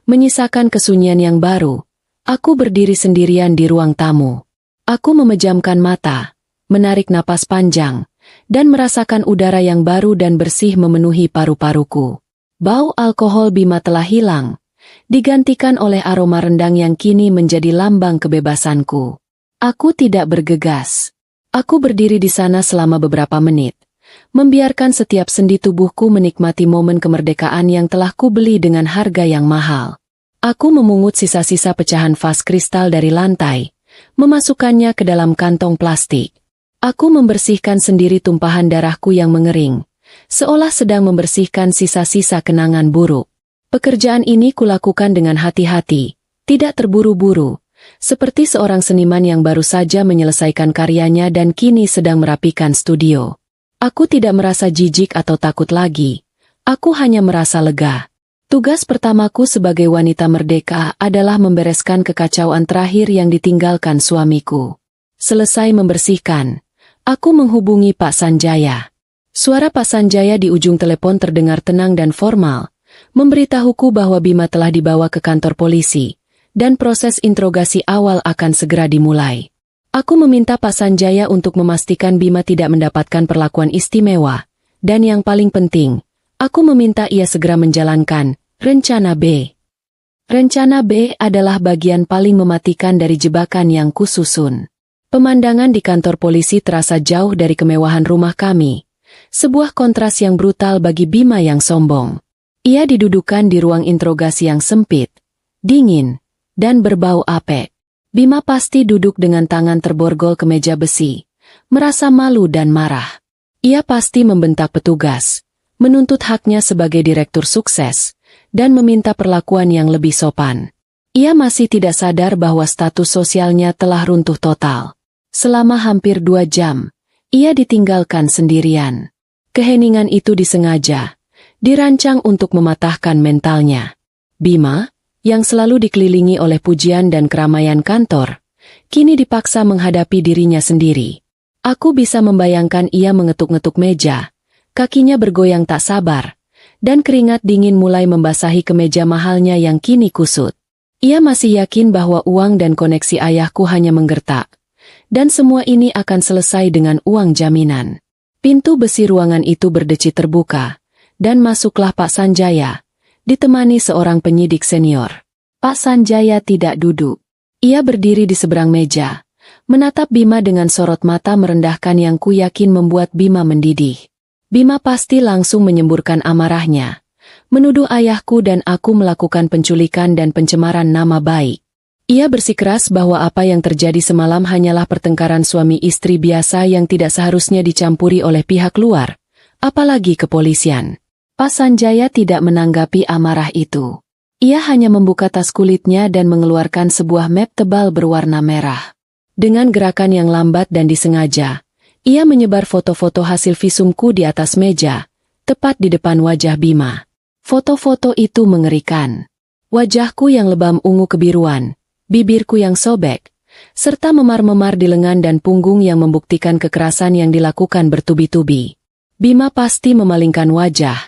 menyisakan kesunyian yang baru, aku berdiri sendirian di ruang tamu. Aku memejamkan mata, menarik napas panjang, dan merasakan udara yang baru dan bersih memenuhi paru-paruku. Bau alkohol Bima telah hilang, digantikan oleh aroma rendang yang kini menjadi lambang kebebasanku. Aku tidak bergegas. Aku berdiri di sana selama beberapa menit, membiarkan setiap sendi tubuhku menikmati momen kemerdekaan yang telah kubeli dengan harga yang mahal. Aku memungut sisa-sisa pecahan vas kristal dari lantai, memasukkannya ke dalam kantong plastik. Aku membersihkan sendiri tumpahan darahku yang mengering, seolah sedang membersihkan sisa-sisa kenangan buruk. Pekerjaan ini kulakukan dengan hati-hati, tidak terburu-buru, seperti seorang seniman yang baru saja menyelesaikan karyanya dan kini sedang merapikan studio. Aku tidak merasa jijik atau takut lagi. Aku hanya merasa lega. Tugas pertamaku sebagai wanita merdeka adalah membereskan kekacauan terakhir yang ditinggalkan suamiku. Selesai membersihkan, aku menghubungi Pak Sanjaya. Suara Pak Sanjaya di ujung telepon terdengar tenang dan formal, memberitahuku bahwa Bima telah dibawa ke kantor polisi, dan proses interogasi awal akan segera dimulai. Aku meminta Pak Sanjaya untuk memastikan Bima tidak mendapatkan perlakuan istimewa, dan yang paling penting, aku meminta ia segera menjalankan Rencana B. Rencana B adalah bagian paling mematikan dari jebakan yang kususun. Pemandangan di kantor polisi terasa jauh dari kemewahan rumah kami, sebuah kontras yang brutal bagi Bima yang sombong. Ia didudukan di ruang interogasi yang sempit, dingin, dan berbau apek. Bima pasti duduk dengan tangan terborgol ke meja besi, merasa malu dan marah. Ia pasti membentak petugas, menuntut haknya sebagai direktur sukses, dan meminta perlakuan yang lebih sopan. Ia masih tidak sadar bahwa status sosialnya telah runtuh total. Selama hampir 2 jam, ia ditinggalkan sendirian. Keheningan itu disengaja, dirancang untuk mematahkan mentalnya. Bima, yang selalu dikelilingi oleh pujian dan keramaian kantor, kini dipaksa menghadapi dirinya sendiri. Aku bisa membayangkan ia mengetuk-ngetuk meja, kakinya bergoyang tak sabar, dan keringat dingin mulai membasahi kemeja mahalnya yang kini kusut. Ia masih yakin bahwa uang dan koneksi ayahku hanya menggertak, dan semua ini akan selesai dengan uang jaminan. Pintu besi ruangan itu berdeci terbuka, dan masuklah Pak Sanjaya, ditemani seorang penyidik senior. Pak Sanjaya tidak duduk. Ia berdiri di seberang meja, menatap Bima dengan sorot mata merendahkan yang ku yakin membuat Bima mendidih. Bima pasti langsung menyemburkan amarahnya, menuduh ayahku dan aku melakukan penculikan dan pencemaran nama baik. Ia bersikeras bahwa apa yang terjadi semalam hanyalah pertengkaran suami istri biasa yang tidak seharusnya dicampuri oleh pihak luar, apalagi kepolisian. Pak Sanjaya tidak menanggapi amarah itu. Ia hanya membuka tas kulitnya dan mengeluarkan sebuah map tebal berwarna merah. Dengan gerakan yang lambat dan disengaja, ia menyebar foto-foto hasil visumku di atas meja, tepat di depan wajah Bima. Foto-foto itu mengerikan. Wajahku yang lebam ungu kebiruan, bibirku yang sobek, serta memar-memar di lengan dan punggung yang membuktikan kekerasan yang dilakukan bertubi-tubi. Bima pasti memalingkan wajah,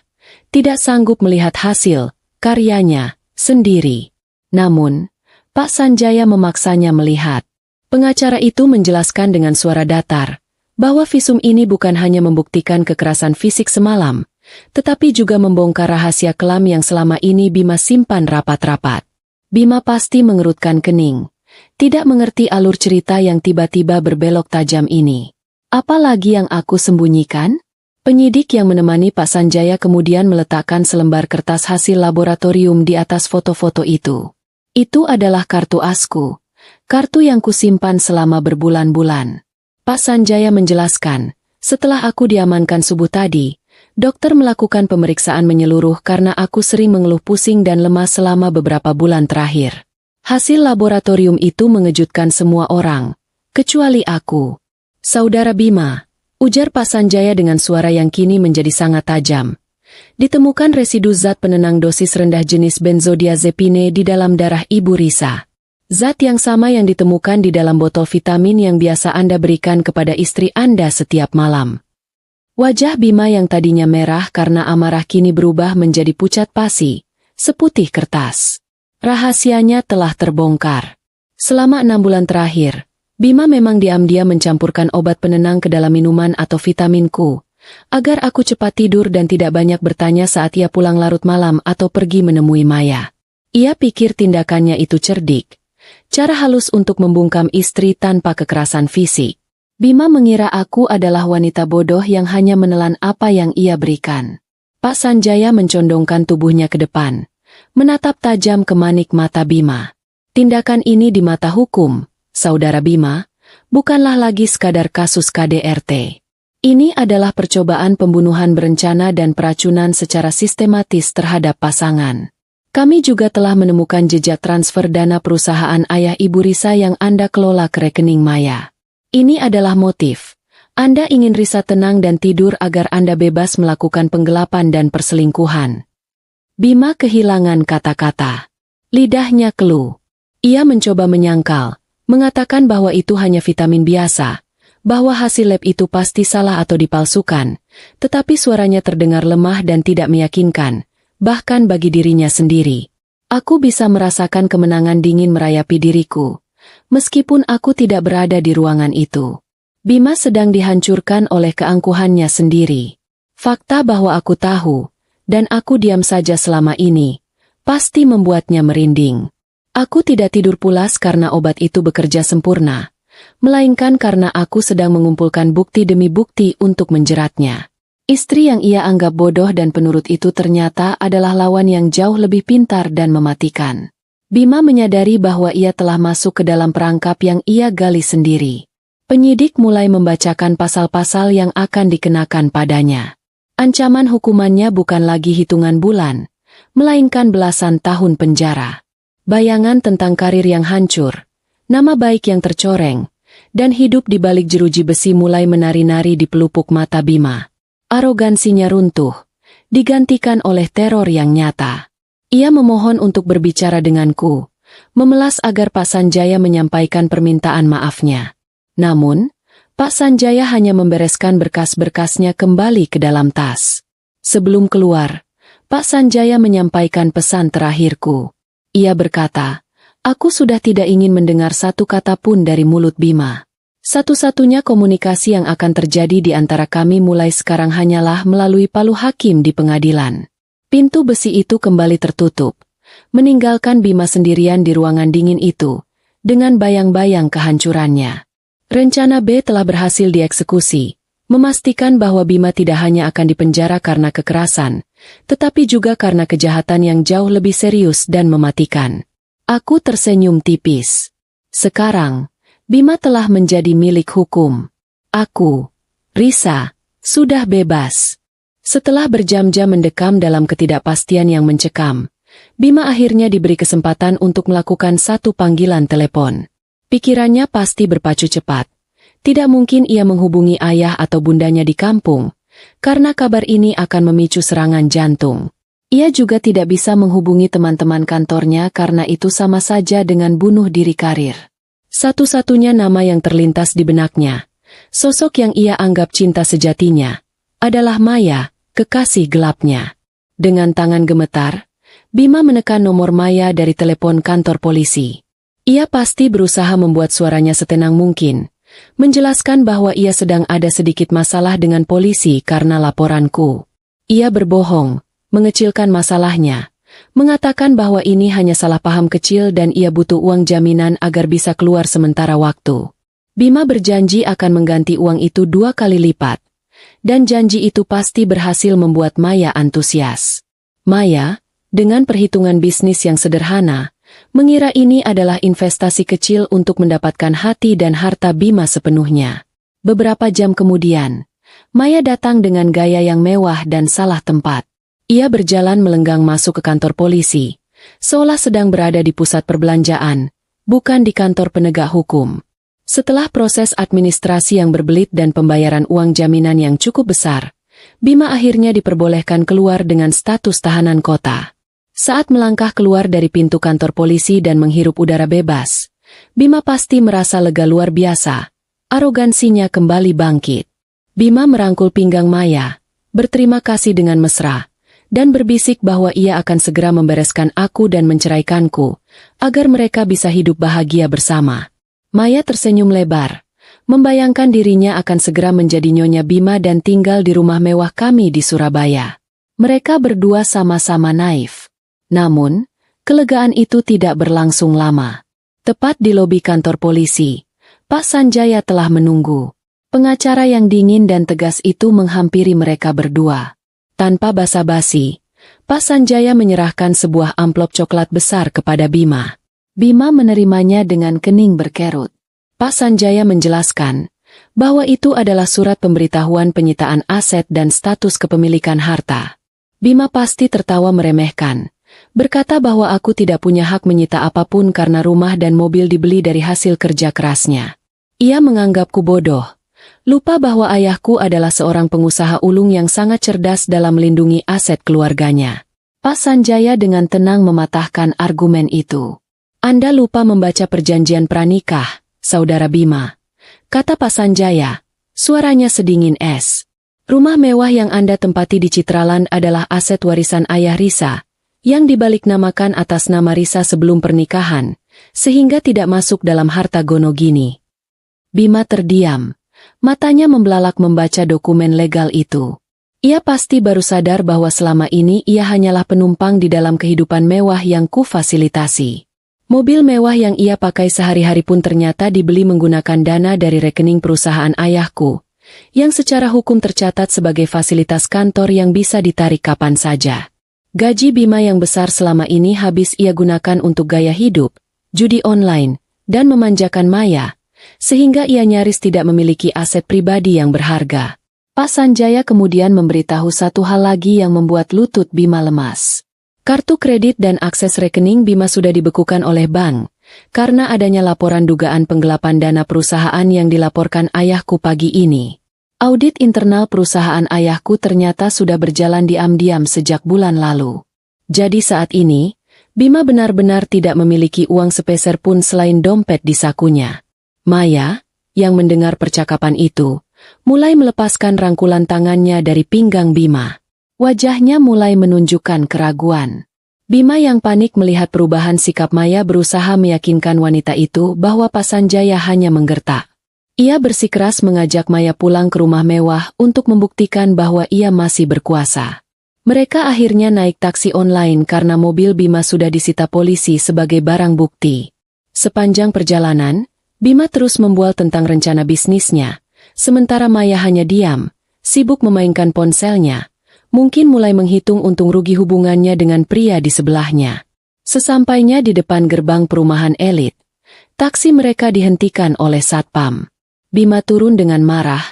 tidak sanggup melihat hasil karyanya sendiri. Namun, Pak Sanjaya memaksanya melihat. Pengacara itu menjelaskan dengan suara datar, bahwa visum ini bukan hanya membuktikan kekerasan fisik semalam, tetapi juga membongkar rahasia kelam yang selama ini Bima simpan rapat-rapat. Bima pasti mengerutkan kening, tidak mengerti alur cerita yang tiba-tiba berbelok tajam ini. Apalagi yang aku sembunyikan? Penyidik yang menemani Pak Sanjaya kemudian meletakkan selembar kertas hasil laboratorium di atas foto-foto itu. Itu adalah kartu asku, kartu yang kusimpan selama berbulan-bulan. Pak Sanjaya menjelaskan, setelah aku diamankan subuh tadi, dokter melakukan pemeriksaan menyeluruh karena aku sering mengeluh pusing dan lemas selama beberapa bulan terakhir. Hasil laboratorium itu mengejutkan semua orang, kecuali aku. Saudara Bima, ujar Pak Sanjaya dengan suara yang kini menjadi sangat tajam. Ditemukan residu zat penenang dosis rendah jenis benzodiazepine di dalam darah Ibu Risa. Zat yang sama yang ditemukan di dalam botol vitamin yang biasa Anda berikan kepada istri Anda setiap malam. Wajah Bima yang tadinya merah karena amarah kini berubah menjadi pucat pasi, seputih kertas. Rahasianya telah terbongkar. Selama 6 bulan terakhir, Bima memang diam-diam mencampurkan obat penenang ke dalam minuman atau vitaminku, agar aku cepat tidur dan tidak banyak bertanya saat ia pulang larut malam atau pergi menemui Maya. Ia pikir tindakannya itu cerdik, cara halus untuk membungkam istri tanpa kekerasan fisik. Bima mengira aku adalah wanita bodoh yang hanya menelan apa yang ia berikan. Pak Sanjaya mencondongkan tubuhnya ke depan, menatap tajam ke manik mata Bima. Tindakan ini di mata hukum, Saudara Bima, bukanlah lagi sekadar kasus KDRT. Ini adalah percobaan pembunuhan berencana dan peracunan secara sistematis terhadap pasangan. Kami juga telah menemukan jejak transfer dana perusahaan ayah Ibu Risa yang Anda kelola ke rekening Maya. Ini adalah motif. Anda ingin Risa tenang dan tidur agar Anda bebas melakukan penggelapan dan perselingkuhan. Bima kehilangan kata-kata. Lidahnya keluh. Ia mencoba menyangkal, mengatakan bahwa itu hanya vitamin biasa, bahwa hasil lab itu pasti salah atau dipalsukan, tetapi suaranya terdengar lemah dan tidak meyakinkan, bahkan bagi dirinya sendiri. Aku bisa merasakan kemenangan dingin merayapi diriku, meskipun aku tidak berada di ruangan itu. Bima sedang dihancurkan oleh keangkuhannya sendiri. Fakta bahwa aku tahu, dan aku diam saja selama ini, pasti membuatnya merinding. Aku tidak tidur pulas karena obat itu bekerja sempurna, melainkan karena aku sedang mengumpulkan bukti demi bukti untuk menjeratnya. Istri yang ia anggap bodoh dan penurut itu ternyata adalah lawan yang jauh lebih pintar dan mematikan. Bima menyadari bahwa ia telah masuk ke dalam perangkap yang ia gali sendiri. Penyidik mulai membacakan pasal-pasal yang akan dikenakan padanya. Ancaman hukumannya bukan lagi hitungan bulan, melainkan belasan tahun penjara. Bayangan tentang karir yang hancur, nama baik yang tercoreng, dan hidup di balik jeruji besi mulai menari-nari di pelupuk mata Bima. Arogansinya runtuh, digantikan oleh teror yang nyata. Ia memohon untuk berbicara denganku, memelas agar Pak Sanjaya menyampaikan permintaan maafnya. Namun, Pak Sanjaya hanya membereskan berkas-berkasnya kembali ke dalam tas. Sebelum keluar, Pak Sanjaya menyampaikan pesan terakhirku. Ia berkata, "Aku sudah tidak ingin mendengar satu kata pun dari mulut Bima. Satu-satunya komunikasi yang akan terjadi di antara kami mulai sekarang hanyalah melalui palu hakim di pengadilan." Pintu besi itu kembali tertutup, meninggalkan Bima sendirian di ruangan dingin itu, dengan bayang-bayang kehancurannya. Rencana B telah berhasil dieksekusi, memastikan bahwa Bima tidak hanya akan dipenjara karena kekerasan, tetapi juga karena kejahatan yang jauh lebih serius dan mematikan. Aku tersenyum tipis. Sekarang, Bima telah menjadi milik hukum. Aku, Risa, sudah bebas. Setelah berjam-jam mendekam dalam ketidakpastian yang mencekam, Bima akhirnya diberi kesempatan untuk melakukan satu panggilan telepon. Pikirannya pasti berpacu cepat. Tidak mungkin ia menghubungi ayah atau bundanya di kampung, karena kabar ini akan memicu serangan jantung. Ia juga tidak bisa menghubungi teman-teman kantornya karena itu sama saja dengan bunuh diri karir. Satu-satunya nama yang terlintas di benaknya, sosok yang ia anggap cinta sejatinya, adalah Maya, kekasih gelapnya. Dengan tangan gemetar, Bima menekan nomor Maya dari telepon kantor polisi. Ia pasti berusaha membuat suaranya setenang mungkin, menjelaskan bahwa ia sedang ada sedikit masalah dengan polisi karena laporanku. Ia berbohong, mengecilkan masalahnya, mengatakan bahwa ini hanya salah paham kecil dan ia butuh uang jaminan agar bisa keluar sementara waktu. Bima berjanji akan mengganti uang itu 2 kali lipat, dan janji itu pasti berhasil membuat Maya antusias. Maya, dengan perhitungan bisnis yang sederhana, mengira ini adalah investasi kecil untuk mendapatkan hati dan harta Bima sepenuhnya. Beberapa jam kemudian, Maya datang dengan gaya yang mewah dan salah tempat. Ia berjalan melenggang masuk ke kantor polisi, seolah sedang berada di pusat perbelanjaan, bukan di kantor penegak hukum. Setelah proses administrasi yang berbelit dan pembayaran uang jaminan yang cukup besar, Bima akhirnya diperbolehkan keluar dengan status tahanan kota. Saat melangkah keluar dari pintu kantor polisi dan menghirup udara bebas, Bima pasti merasa lega luar biasa. Arogansinya kembali bangkit. Bima merangkul pinggang Maya, berterima kasih dengan mesra, dan berbisik bahwa ia akan segera membereskan aku dan menceraikanku, agar mereka bisa hidup bahagia bersama. Maya tersenyum lebar, membayangkan dirinya akan segera menjadi Nyonya Bima dan tinggal di rumah mewah kami di Surabaya. Mereka berdua sama-sama naif. Namun, kelegaan itu tidak berlangsung lama. Tepat di lobi kantor polisi, Pak Sanjaya telah menunggu. Pengacara yang dingin dan tegas itu menghampiri mereka berdua. Tanpa basa-basi, Pak Sanjaya menyerahkan sebuah amplop coklat besar kepada Bima. Bima menerimanya dengan kening berkerut. Pak Sanjaya menjelaskan bahwa itu adalah surat pemberitahuan penyitaan aset dan status kepemilikan harta. Bima pasti tertawa meremehkan, berkata bahwa aku tidak punya hak menyita apapun karena rumah dan mobil dibeli dari hasil kerja kerasnya. Ia menganggapku bodoh, lupa bahwa ayahku adalah seorang pengusaha ulung yang sangat cerdas dalam melindungi aset keluarganya. Pak Sanjaya dengan tenang mematahkan argumen itu. Anda lupa membaca perjanjian pranikah, Saudara Bima, kata Pak Sanjaya, suaranya sedingin es. Rumah mewah yang Anda tempati di Citraland adalah aset warisan ayah Risa, yang dibalik-namakan atas nama Risa sebelum pernikahan, sehingga tidak masuk dalam harta Gonogini. Bima terdiam, matanya membelalak membaca dokumen legal itu. Ia pasti baru sadar bahwa selama ini ia hanyalah penumpang di dalam kehidupan mewah yang kufasilitasi. Mobil mewah yang ia pakai sehari-hari pun ternyata dibeli menggunakan dana dari rekening perusahaan ayahku, yang secara hukum tercatat sebagai fasilitas kantor yang bisa ditarik kapan saja. Gaji Bima yang besar selama ini habis ia gunakan untuk gaya hidup, judi online, dan memanjakan Maya, sehingga ia nyaris tidak memiliki aset pribadi yang berharga. Pak Sanjaya kemudian memberitahu satu hal lagi yang membuat lutut Bima lemas. Kartu kredit dan akses rekening Bima sudah dibekukan oleh bank, karena adanya laporan dugaan penggelapan dana perusahaan yang dilaporkan ayahku pagi ini. Audit internal perusahaan ayahku ternyata sudah berjalan diam-diam sejak bulan lalu. Jadi saat ini, Bima benar-benar tidak memiliki uang sepeser pun selain dompet di sakunya. Maya, yang mendengar percakapan itu, mulai melepaskan rangkulan tangannya dari pinggang Bima. Wajahnya mulai menunjukkan keraguan. Bima yang panik melihat perubahan sikap Maya berusaha meyakinkan wanita itu bahwa Pak Sanjaya hanya menggertak. Ia bersikeras mengajak Maya pulang ke rumah mewah untuk membuktikan bahwa ia masih berkuasa. Mereka akhirnya naik taksi online karena mobil Bima sudah disita polisi sebagai barang bukti. Sepanjang perjalanan, Bima terus membual tentang rencana bisnisnya, sementara Maya hanya diam, sibuk memainkan ponselnya, mungkin mulai menghitung untung rugi hubungannya dengan pria di sebelahnya. Sesampainya di depan gerbang perumahan elit, taksi mereka dihentikan oleh satpam. Bima turun dengan marah,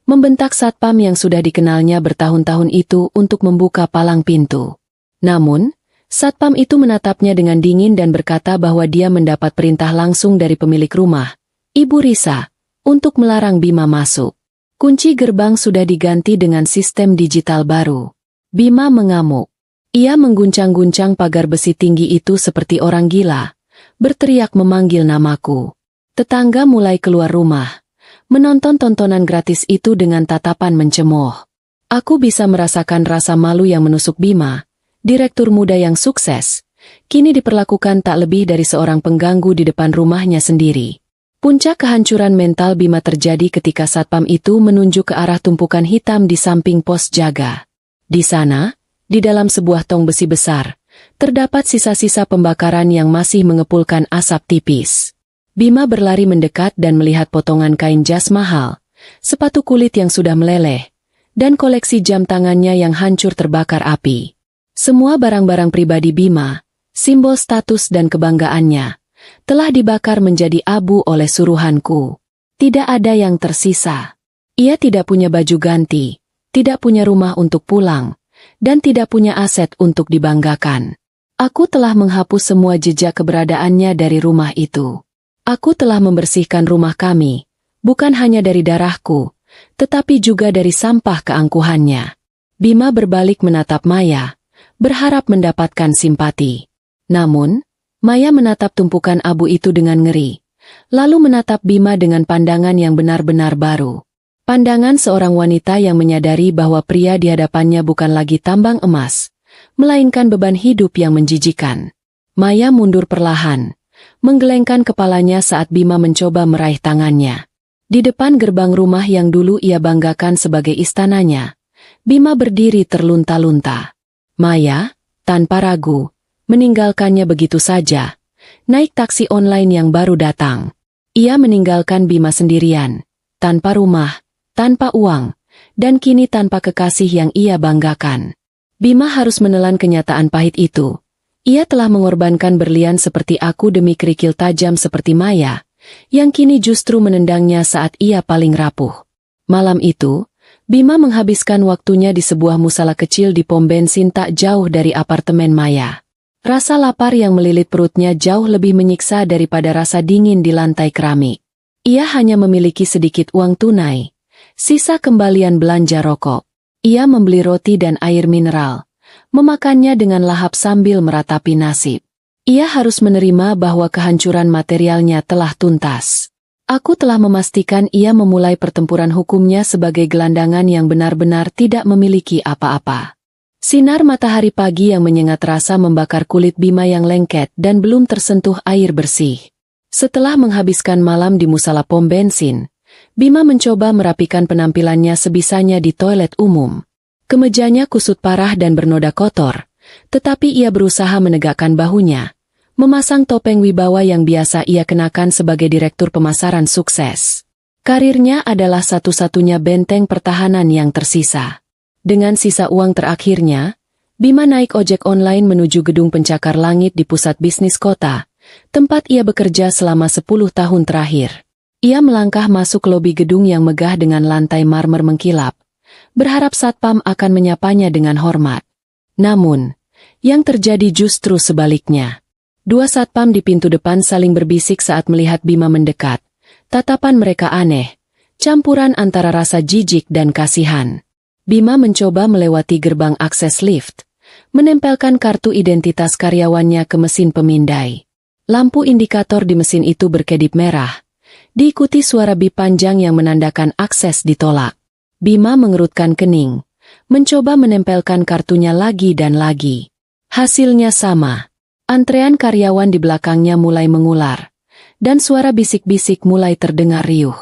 membentak satpam yang sudah dikenalnya bertahun-tahun itu untuk membuka palang pintu. Namun, satpam itu menatapnya dengan dingin dan berkata bahwa dia mendapat perintah langsung dari pemilik rumah, Ibu Risa, untuk melarang Bima masuk. Kunci gerbang sudah diganti dengan sistem digital baru. Bima mengamuk. Ia mengguncang-guncang pagar besi tinggi itu seperti orang gila, berteriak memanggil namaku. Tetangga mulai keluar rumah, menonton tontonan gratis itu dengan tatapan mencemooh. Aku bisa merasakan rasa malu yang menusuk Bima, direktur muda yang sukses, kini diperlakukan tak lebih dari seorang pengganggu di depan rumahnya sendiri. Puncak kehancuran mental Bima terjadi ketika satpam itu menunjuk ke arah tumpukan hitam di samping pos jaga. Di sana, di dalam sebuah tong besi besar, terdapat sisa-sisa pembakaran yang masih mengepulkan asap tipis. Bima berlari mendekat dan melihat potongan kain jas mahal, sepatu kulit yang sudah meleleh, dan koleksi jam tangannya yang hancur terbakar api. Semua barang-barang pribadi Bima, simbol status dan kebanggaannya, telah dibakar menjadi abu oleh suruhanku. Tidak ada yang tersisa. Ia tidak punya baju ganti, tidak punya rumah untuk pulang, dan tidak punya aset untuk dibanggakan. Aku telah menghapus semua jejak keberadaannya dari rumah itu. Aku telah membersihkan rumah kami, bukan hanya dari darahku, tetapi juga dari sampah keangkuhannya. Bima berbalik menatap Maya, berharap mendapatkan simpati. Namun, Maya menatap tumpukan abu itu dengan ngeri, lalu menatap Bima dengan pandangan yang benar-benar baru. Pandangan seorang wanita yang menyadari bahwa pria di hadapannya bukan lagi tambang emas, melainkan beban hidup yang menjijikan. Maya mundur perlahan, menggelengkan kepalanya saat Bima mencoba meraih tangannya. Di depan gerbang rumah yang dulu ia banggakan sebagai istananya, Bima berdiri terlunta-lunta. Maya, tanpa ragu, meninggalkannya begitu saja, naik taksi online yang baru datang. Ia meninggalkan Bima sendirian, tanpa rumah, tanpa uang, dan kini tanpa kekasih yang ia banggakan. Bima harus menelan kenyataan pahit itu. Ia telah mengorbankan berlian seperti aku demi kerikil tajam seperti Maya, yang kini justru menendangnya saat ia paling rapuh. Malam itu, Bima menghabiskan waktunya di sebuah musala kecil di pom bensin tak jauh dari apartemen Maya. Rasa lapar yang melilit perutnya jauh lebih menyiksa daripada rasa dingin di lantai keramik. Ia hanya memiliki sedikit uang tunai, sisa kembalian belanja rokok. Ia membeli roti dan air mineral, memakannya dengan lahap sambil meratapi nasib. Ia harus menerima bahwa kehancuran materialnya telah tuntas. Aku telah memastikan ia memulai pertempuran hukumnya sebagai gelandangan yang benar-benar tidak memiliki apa-apa. Sinar matahari pagi yang menyengat rasa membakar kulit Bima yang lengket dan belum tersentuh air bersih. Setelah menghabiskan malam di musala pom bensin, Bima mencoba merapikan penampilannya sebisanya di toilet umum. Kemejanya kusut parah dan bernoda kotor, tetapi ia berusaha menegakkan bahunya, memasang topeng wibawa yang biasa ia kenakan sebagai direktur pemasaran sukses. Karirnya adalah satu-satunya benteng pertahanan yang tersisa. Dengan sisa uang terakhirnya, Bima naik ojek online menuju gedung pencakar langit di pusat bisnis kota, tempat ia bekerja selama 10 tahun terakhir. Ia melangkah masuk lobi gedung yang megah dengan lantai marmer mengkilap, berharap satpam akan menyapanya dengan hormat. Namun, yang terjadi justru sebaliknya. Dua satpam di pintu depan saling berbisik saat melihat Bima mendekat. Tatapan mereka aneh, campuran antara rasa jijik dan kasihan. Bima mencoba melewati gerbang akses lift, menempelkan kartu identitas karyawannya ke mesin pemindai. Lampu indikator di mesin itu berkedip merah, diikuti suara bip panjang yang menandakan akses ditolak. Bima mengerutkan kening, mencoba menempelkan kartunya lagi dan lagi. Hasilnya sama. Antrean karyawan di belakangnya mulai mengular, dan suara bisik-bisik mulai terdengar riuh.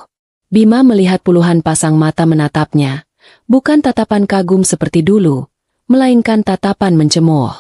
Bima melihat puluhan pasang mata menatapnya, bukan tatapan kagum seperti dulu, melainkan tatapan mencemooh.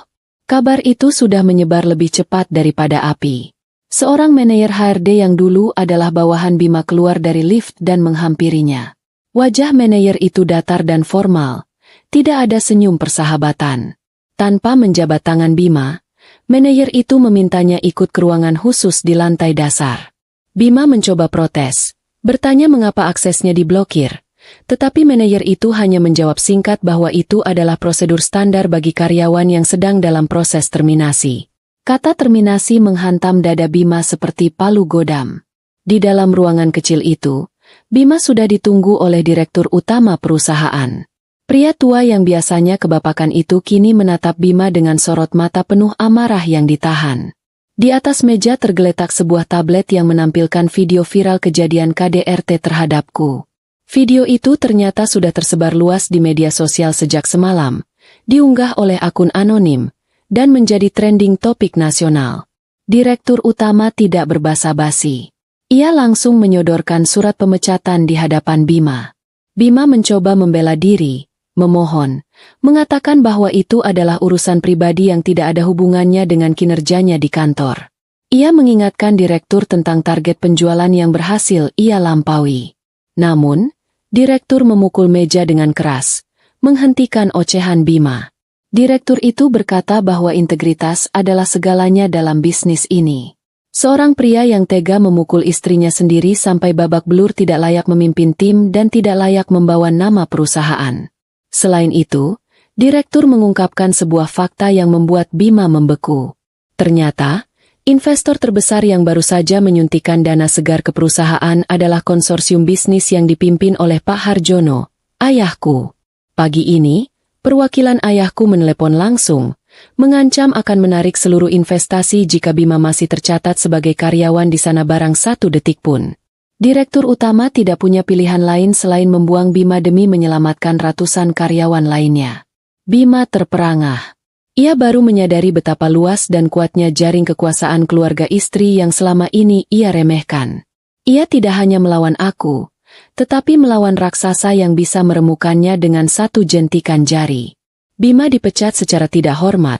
Kabar itu sudah menyebar lebih cepat daripada api. Seorang manajer HRD yang dulu adalah bawahan Bima keluar dari lift dan menghampirinya. Wajah manajer itu datar dan formal, tidak ada senyum persahabatan. Tanpa menjabat tangan Bima, manajer itu memintanya ikut ke ruangan khusus di lantai dasar. Bima mencoba protes, bertanya mengapa aksesnya diblokir, tetapi manajer itu hanya menjawab singkat bahwa itu adalah prosedur standar bagi karyawan yang sedang dalam proses terminasi. Kata terminasi menghantam dada Bima seperti palu godam. Di dalam ruangan kecil itu, Bima sudah ditunggu oleh direktur utama perusahaan. Pria tua yang biasanya kebapakan itu kini menatap Bima dengan sorot mata penuh amarah yang ditahan. Di atas meja tergeletak sebuah tablet yang menampilkan video viral kejadian KDRT terhadapku. Video itu ternyata sudah tersebar luas di media sosial sejak semalam, diunggah oleh akun anonim, dan menjadi trending topik nasional. Direktur utama tidak berbasa-basi. Ia langsung menyodorkan surat pemecatan di hadapan Bima. Bima mencoba membela diri, memohon, mengatakan bahwa itu adalah urusan pribadi yang tidak ada hubungannya dengan kinerjanya di kantor. Ia mengingatkan direktur tentang target penjualan yang berhasil ia lampaui. Namun, direktur memukul meja dengan keras, menghentikan ocehan Bima. Direktur itu berkata bahwa integritas adalah segalanya dalam bisnis ini. Seorang pria yang tega memukul istrinya sendiri sampai babak belur tidak layak memimpin tim dan tidak layak membawa nama perusahaan. Selain itu, direktur mengungkapkan sebuah fakta yang membuat Bima membeku. Ternyata, investor terbesar yang baru saja menyuntikkan dana segar ke perusahaan adalah konsorsium bisnis yang dipimpin oleh Pak Harjono, ayahku. Pagi ini, perwakilan ayahku menelepon langsung, mengancam akan menarik seluruh investasi jika Bima masih tercatat sebagai karyawan di sana barang 1 detik pun. Direktur utama tidak punya pilihan lain selain membuang Bima demi menyelamatkan ratusan karyawan lainnya. Bima terperangah. Ia baru menyadari betapa luas dan kuatnya jaring kekuasaan keluarga istri yang selama ini ia remehkan. Ia tidak hanya melawan aku, tetapi melawan raksasa yang bisa meremukannya dengan 1 jentikan jari. Bima dipecat secara tidak hormat,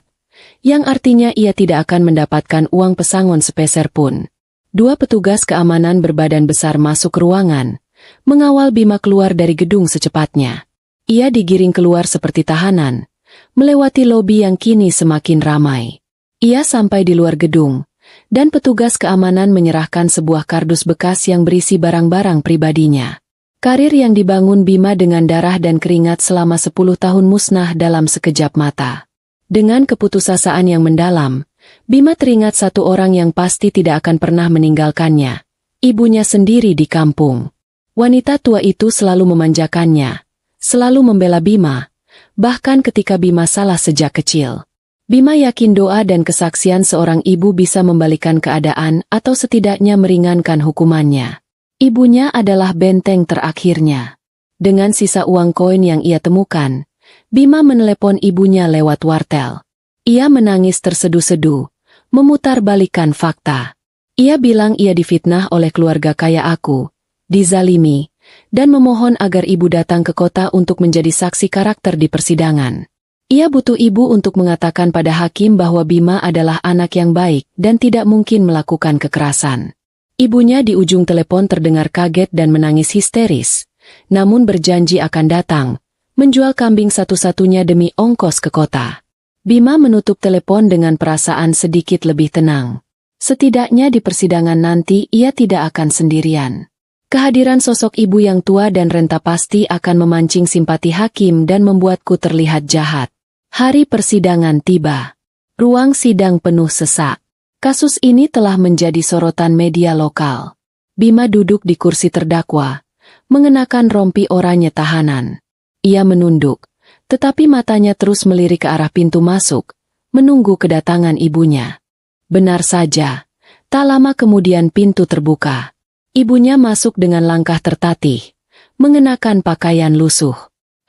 yang artinya ia tidak akan mendapatkan uang pesangon sepeser pun. 2 petugas keamanan berbadan besar masuk ke ruangan, mengawal Bima keluar dari gedung secepatnya. Ia digiring keluar seperti tahanan, melewati lobi yang kini semakin ramai. Ia sampai di luar gedung, dan petugas keamanan menyerahkan sebuah kardus bekas yang berisi barang-barang pribadinya. Karir yang dibangun Bima dengan darah dan keringat selama 10 tahun musnah dalam sekejap mata. Dengan keputusasaan yang mendalam, Bima teringat satu orang yang pasti tidak akan pernah meninggalkannya. Ibunya sendiri di kampung. Wanita tua itu selalu memanjakannya, selalu membela Bima, bahkan ketika Bima salah sejak kecil. Bima yakin doa dan kesaksian seorang ibu bisa membalikan keadaan atau setidaknya meringankan hukumannya. Ibunya adalah benteng terakhirnya. Dengan sisa uang koin yang ia temukan, Bima menelepon ibunya lewat wartel. Ia menangis terseduh-seduh, memutarbalikkan fakta. Ia bilang ia difitnah oleh keluarga kaya aku, dizalimi, dan memohon agar ibu datang ke kota untuk menjadi saksi karakter di persidangan. Ia butuh ibu untuk mengatakan pada hakim bahwa Bima adalah anak yang baik dan tidak mungkin melakukan kekerasan. Ibunya di ujung telepon terdengar kaget dan menangis histeris, namun berjanji akan datang, menjual kambing satu-satunya demi ongkos ke kota. Bima menutup telepon dengan perasaan sedikit lebih tenang. Setidaknya di persidangan nanti ia tidak akan sendirian. Kehadiran sosok ibu yang tua dan renta pasti akan memancing simpati hakim dan membuatku terlihat jahat. Hari persidangan tiba. Ruang sidang penuh sesak. Kasus ini telah menjadi sorotan media lokal. Bima duduk di kursi terdakwa, mengenakan rompi oranye tahanan. Ia menunduk, tetapi matanya terus melirik ke arah pintu masuk, menunggu kedatangan ibunya. Benar saja, tak lama kemudian pintu terbuka. Ibunya masuk dengan langkah tertatih, mengenakan pakaian lusuh.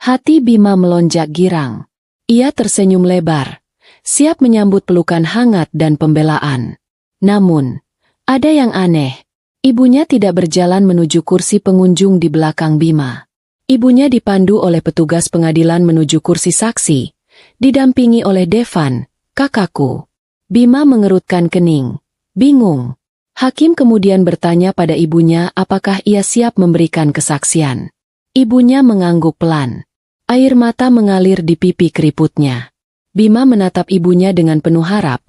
Hati Bima melonjak girang. Ia tersenyum lebar, siap menyambut pelukan hangat dan pembelaan. Namun, ada yang aneh. Ibunya tidak berjalan menuju kursi pengunjung di belakang Bima. Ibunya dipandu oleh petugas pengadilan menuju kursi saksi, didampingi oleh Devan, kakakku. Bima mengerutkan kening, bingung. Hakim kemudian bertanya pada ibunya apakah ia siap memberikan kesaksian. Ibunya mengangguk pelan. Air mata mengalir di pipi keriputnya. Bima menatap ibunya dengan penuh harap,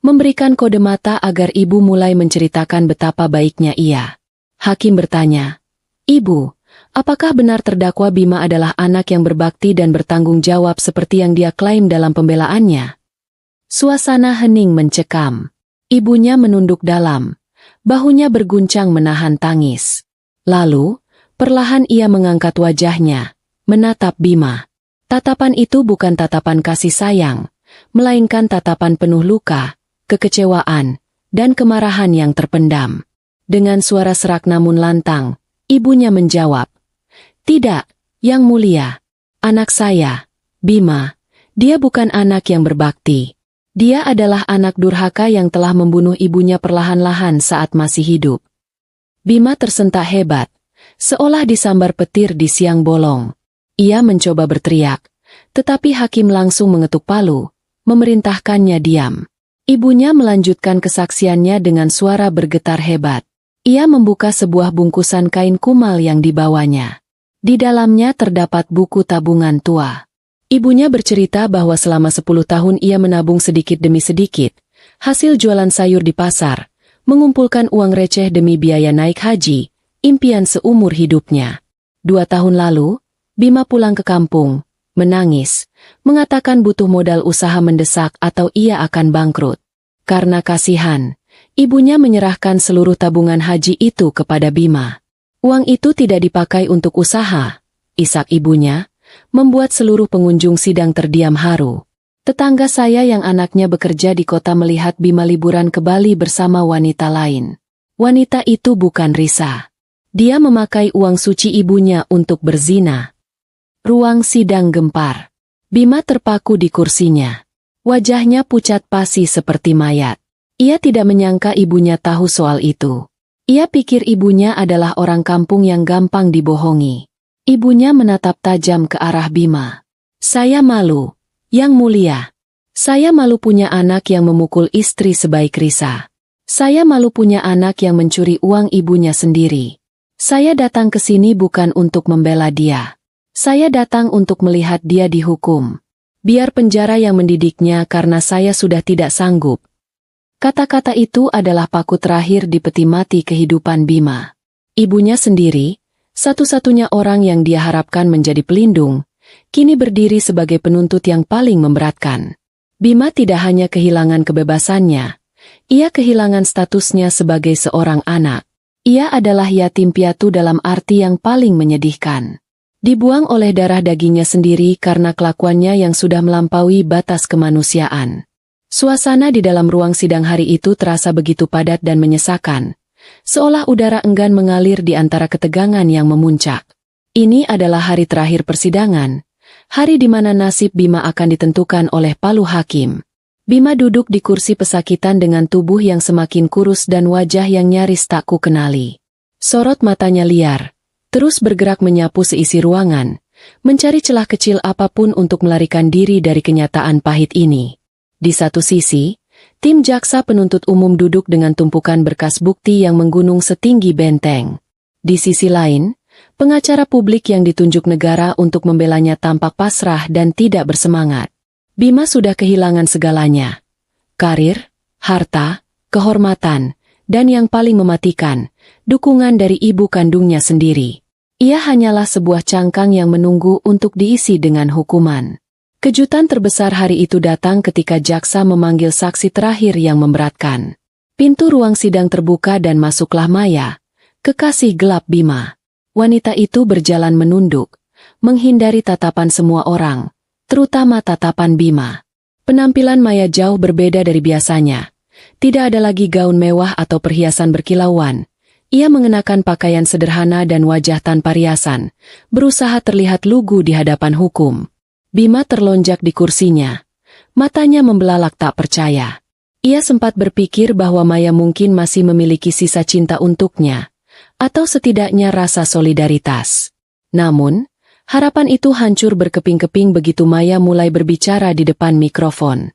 memberikan kode mata agar ibu mulai menceritakan betapa baiknya ia. Hakim bertanya, "Ibu, apakah benar terdakwa Bima adalah anak yang berbakti dan bertanggung jawab seperti yang dia klaim dalam pembelaannya?" Suasana hening mencekam. Ibunya menunduk dalam, bahunya berguncang menahan tangis. Lalu, perlahan ia mengangkat wajahnya, menatap Bima. Tatapan itu bukan tatapan kasih sayang, melainkan tatapan penuh luka, kekecewaan, dan kemarahan yang terpendam. Dengan suara serak namun lantang, ibunya menjawab, "Tidak, Yang Mulia. Anak saya, Bima, dia bukan anak yang berbakti. Dia adalah anak durhaka yang telah membunuh ibunya perlahan-lahan saat masih hidup." Bima tersentak hebat, seolah disambar petir di siang bolong. Ia mencoba berteriak, tetapi hakim langsung mengetuk palu, memerintahkannya diam. Ibunya melanjutkan kesaksiannya dengan suara bergetar hebat. Ia membuka sebuah bungkusan kain kumal yang dibawanya. Di dalamnya terdapat buku tabungan tua. Ibunya bercerita bahwa selama 10 tahun ia menabung sedikit demi sedikit, hasil jualan sayur di pasar, mengumpulkan uang receh demi biaya naik haji, impian seumur hidupnya. 2 tahun lalu, Bima pulang ke kampung, menangis, mengatakan butuh modal usaha mendesak atau ia akan bangkrut. Karena kasihan, ibunya menyerahkan seluruh tabungan haji itu kepada Bima. Uang itu tidak dipakai untuk usaha, isak ibunya, membuat seluruh pengunjung sidang terdiam haru. Tetangga saya yang anaknya bekerja di kota melihat Bima liburan ke Bali bersama wanita lain. Wanita itu bukan Risa. Dia memakai uang suci ibunya untuk berzina. Ruang sidang gempar. Bima terpaku di kursinya. Wajahnya pucat pasi seperti mayat. Ia tidak menyangka ibunya tahu soal itu. Ia pikir ibunya adalah orang kampung yang gampang dibohongi. Ibunya menatap tajam ke arah Bima. "Saya malu, Yang Mulia. Saya malu punya anak yang memukul istri sebaik Risa. Saya malu punya anak yang mencuri uang ibunya sendiri. Saya datang ke sini bukan untuk membela dia. Saya datang untuk melihat dia dihukum. Biar penjara yang mendidiknya karena saya sudah tidak sanggup." Kata-kata itu adalah paku terakhir di peti mati kehidupan Bima. Ibunya sendiri, satu-satunya orang yang dia harapkan menjadi pelindung, kini berdiri sebagai penuntut yang paling memberatkan. Bima tidak hanya kehilangan kebebasannya, ia kehilangan statusnya sebagai seorang anak. Ia adalah yatim piatu dalam arti yang paling menyedihkan. Dibuang oleh darah dagingnya sendiri karena kelakuannya yang sudah melampaui batas kemanusiaan. Suasana di dalam ruang sidang hari itu terasa begitu padat dan menyesakan, seolah udara enggan mengalir di antara ketegangan yang memuncak. Ini adalah hari terakhir persidangan, hari di mana nasib Bima akan ditentukan oleh palu hakim. Bima duduk di kursi pesakitan dengan tubuh yang semakin kurus dan wajah yang nyaris tak ku kenali. Sorot matanya liar, terus bergerak menyapu seisi ruangan, mencari celah kecil apapun untuk melarikan diri dari kenyataan pahit ini. Di satu sisi, tim jaksa penuntut umum duduk dengan tumpukan berkas bukti yang menggunung setinggi benteng. Di sisi lain, pengacara publik yang ditunjuk negara untuk membelanya tampak pasrah dan tidak bersemangat. Bima sudah kehilangan segalanya. Karir, harta, kehormatan, dan yang paling mematikan, dukungan dari ibu kandungnya sendiri. Ia hanyalah sebuah cangkang yang menunggu untuk diisi dengan hukuman. Kejutan terbesar hari itu datang ketika jaksa memanggil saksi terakhir yang memberatkan. Pintu ruang sidang terbuka dan masuklah Maya, kekasih gelap Bima. Wanita itu berjalan menunduk, menghindari tatapan semua orang, terutama tatapan Bima. Penampilan Maya jauh berbeda dari biasanya. Tidak ada lagi gaun mewah atau perhiasan berkilauan. Ia mengenakan pakaian sederhana dan wajah tanpa riasan, berusaha terlihat lugu di hadapan hukum. Bima terlonjak di kursinya. Matanya membelalak tak percaya. Ia sempat berpikir bahwa Maya mungkin masih memiliki sisa cinta untuknya, atau setidaknya rasa solidaritas. Namun, harapan itu hancur berkeping-keping begitu Maya mulai berbicara di depan mikrofon.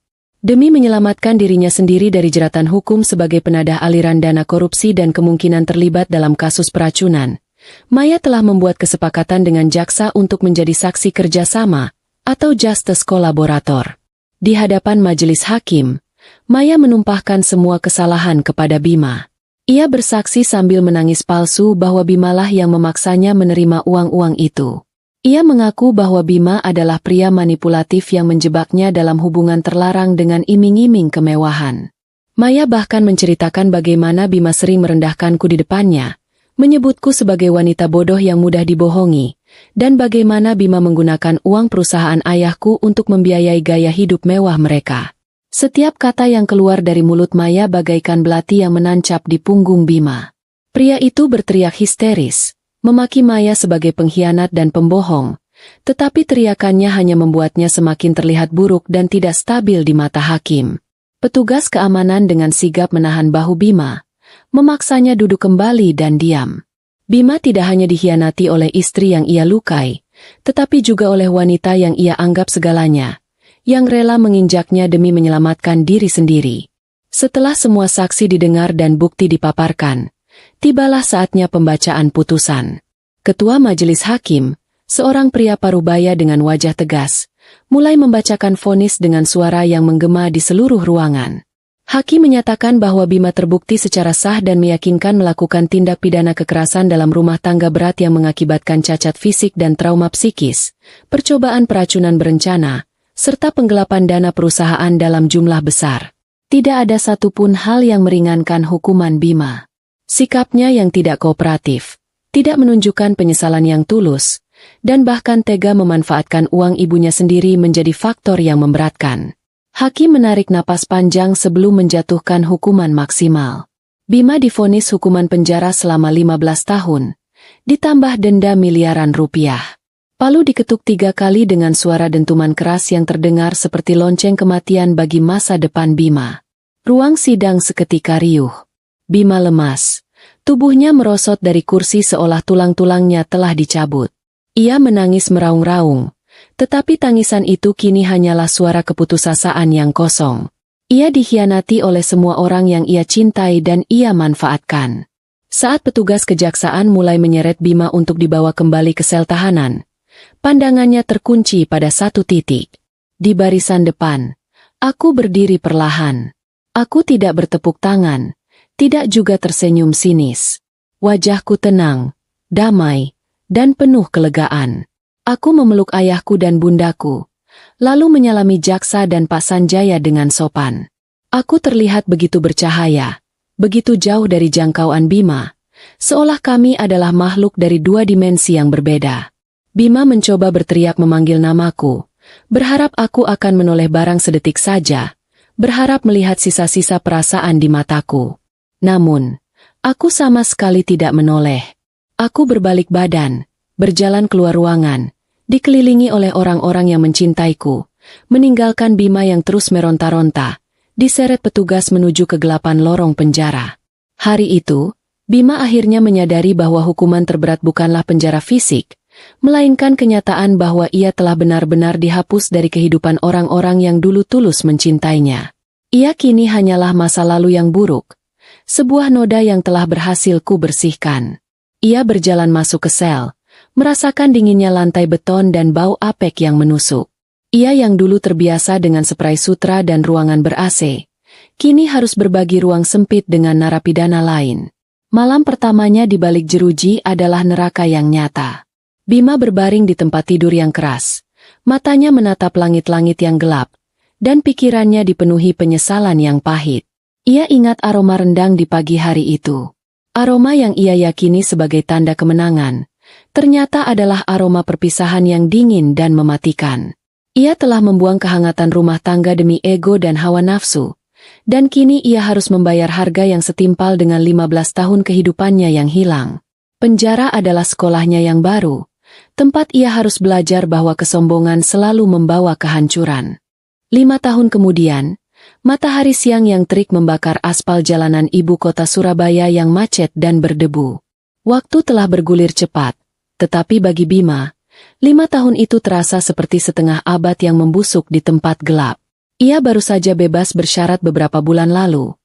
Demi menyelamatkan dirinya sendiri dari jeratan hukum sebagai penadah aliran dana korupsi dan kemungkinan terlibat dalam kasus peracunan, Maya telah membuat kesepakatan dengan jaksa untuk menjadi saksi kerjasama atau justice collaborator. Di hadapan majelis hakim, Maya menumpahkan semua kesalahan kepada Bima. Ia bersaksi sambil menangis palsu bahwa Bimalah yang memaksanya menerima uang-uang itu. Ia mengaku bahwa Bima adalah pria manipulatif yang menjebaknya dalam hubungan terlarang dengan iming-iming kemewahan. Maya bahkan menceritakan bagaimana Bima sering merendahkanku di depannya, menyebutku sebagai wanita bodoh yang mudah dibohongi, dan bagaimana Bima menggunakan uang perusahaan ayahku untuk membiayai gaya hidup mewah mereka. Setiap kata yang keluar dari mulut Maya bagaikan belati yang menancap di punggung Bima. Pria itu berteriak histeris, memaki Maya sebagai pengkhianat dan pembohong, tetapi teriakannya hanya membuatnya semakin terlihat buruk dan tidak stabil di mata hakim. Petugas keamanan dengan sigap menahan bahu Bima, memaksanya duduk kembali dan diam. Bima tidak hanya dikhianati oleh istri yang ia lukai, tetapi juga oleh wanita yang ia anggap segalanya, yang rela menginjaknya demi menyelamatkan diri sendiri. Setelah semua saksi didengar dan bukti dipaparkan, tibalah saatnya pembacaan putusan. Ketua majelis hakim, seorang pria parubaya dengan wajah tegas, mulai membacakan vonis dengan suara yang menggema di seluruh ruangan. Hakim menyatakan bahwa Bima terbukti secara sah dan meyakinkan melakukan tindak pidana kekerasan dalam rumah tangga berat yang mengakibatkan cacat fisik dan trauma psikis, percobaan peracunan berencana, serta penggelapan dana perusahaan dalam jumlah besar. Tidak ada satupun hal yang meringankan hukuman Bima. Sikapnya yang tidak kooperatif, tidak menunjukkan penyesalan yang tulus, dan bahkan tega memanfaatkan uang ibunya sendiri menjadi faktor yang memberatkan. Hakim menarik napas panjang sebelum menjatuhkan hukuman maksimal. Bima divonis hukuman penjara selama 15 tahun, ditambah denda miliaran rupiah. Palu diketuk 3 kali dengan suara dentuman keras yang terdengar seperti lonceng kematian bagi masa depan Bima. Ruang sidang seketika riuh. Bima lemas. Tubuhnya merosot dari kursi seolah tulang-tulangnya telah dicabut. Ia menangis meraung-raung, tetapi tangisan itu kini hanyalah suara keputusasaan yang kosong. Ia dikhianati oleh semua orang yang ia cintai dan ia manfaatkan. Saat petugas kejaksaan mulai menyeret Bima untuk dibawa kembali ke sel tahanan, pandangannya terkunci pada satu titik. Di barisan depan, aku berdiri perlahan. Aku tidak bertepuk tangan. Tidak juga tersenyum sinis. Wajahku tenang, damai, dan penuh kelegaan. Aku memeluk ayahku dan bundaku, lalu menyalami jaksa dan Pak Sanjaya dengan sopan. Aku terlihat begitu bercahaya, begitu jauh dari jangkauan Bima, seolah kami adalah makhluk dari 2 dimensi yang berbeda. Bima mencoba berteriak memanggil namaku, berharap aku akan menoleh barang sedetik saja, berharap melihat sisa-sisa perasaan di mataku. Namun, aku sama sekali tidak menoleh. Aku berbalik badan, berjalan keluar ruangan, dikelilingi oleh orang-orang yang mencintaiku, meninggalkan Bima yang terus meronta-ronta, diseret petugas menuju kegelapan lorong penjara. Hari itu, Bima akhirnya menyadari bahwa hukuman terberat bukanlah penjara fisik, melainkan kenyataan bahwa ia telah benar-benar dihapus dari kehidupan orang-orang yang dulu tulus mencintainya. Ia kini hanyalah masa lalu yang buruk, sebuah noda yang telah berhasil ku bersihkan. Ia berjalan masuk ke sel, merasakan dinginnya lantai beton dan bau apek yang menusuk. Ia yang dulu terbiasa dengan spray sutra dan ruangan ber-AC, kini harus berbagi ruang sempit dengan narapidana lain. Malam pertamanya di balik jeruji adalah neraka yang nyata. Bima berbaring di tempat tidur yang keras, matanya menatap langit-langit yang gelap, dan pikirannya dipenuhi penyesalan yang pahit. Ia ingat aroma rendang di pagi hari itu. Aroma yang ia yakini sebagai tanda kemenangan, ternyata adalah aroma perpisahan yang dingin dan mematikan. Ia telah membuang kehangatan rumah tangga demi ego dan hawa nafsu, dan kini ia harus membayar harga yang setimpal dengan 15 tahun kehidupannya yang hilang. Penjara adalah sekolahnya yang baru, tempat ia harus belajar bahwa kesombongan selalu membawa kehancuran. 5 tahun kemudian, matahari siang yang terik membakar aspal jalanan ibu kota Surabaya yang macet dan berdebu. Waktu telah bergulir cepat, tetapi bagi Bima, 5 tahun itu terasa seperti setengah abad yang membusuk di tempat gelap. Ia baru saja bebas bersyarat beberapa bulan lalu,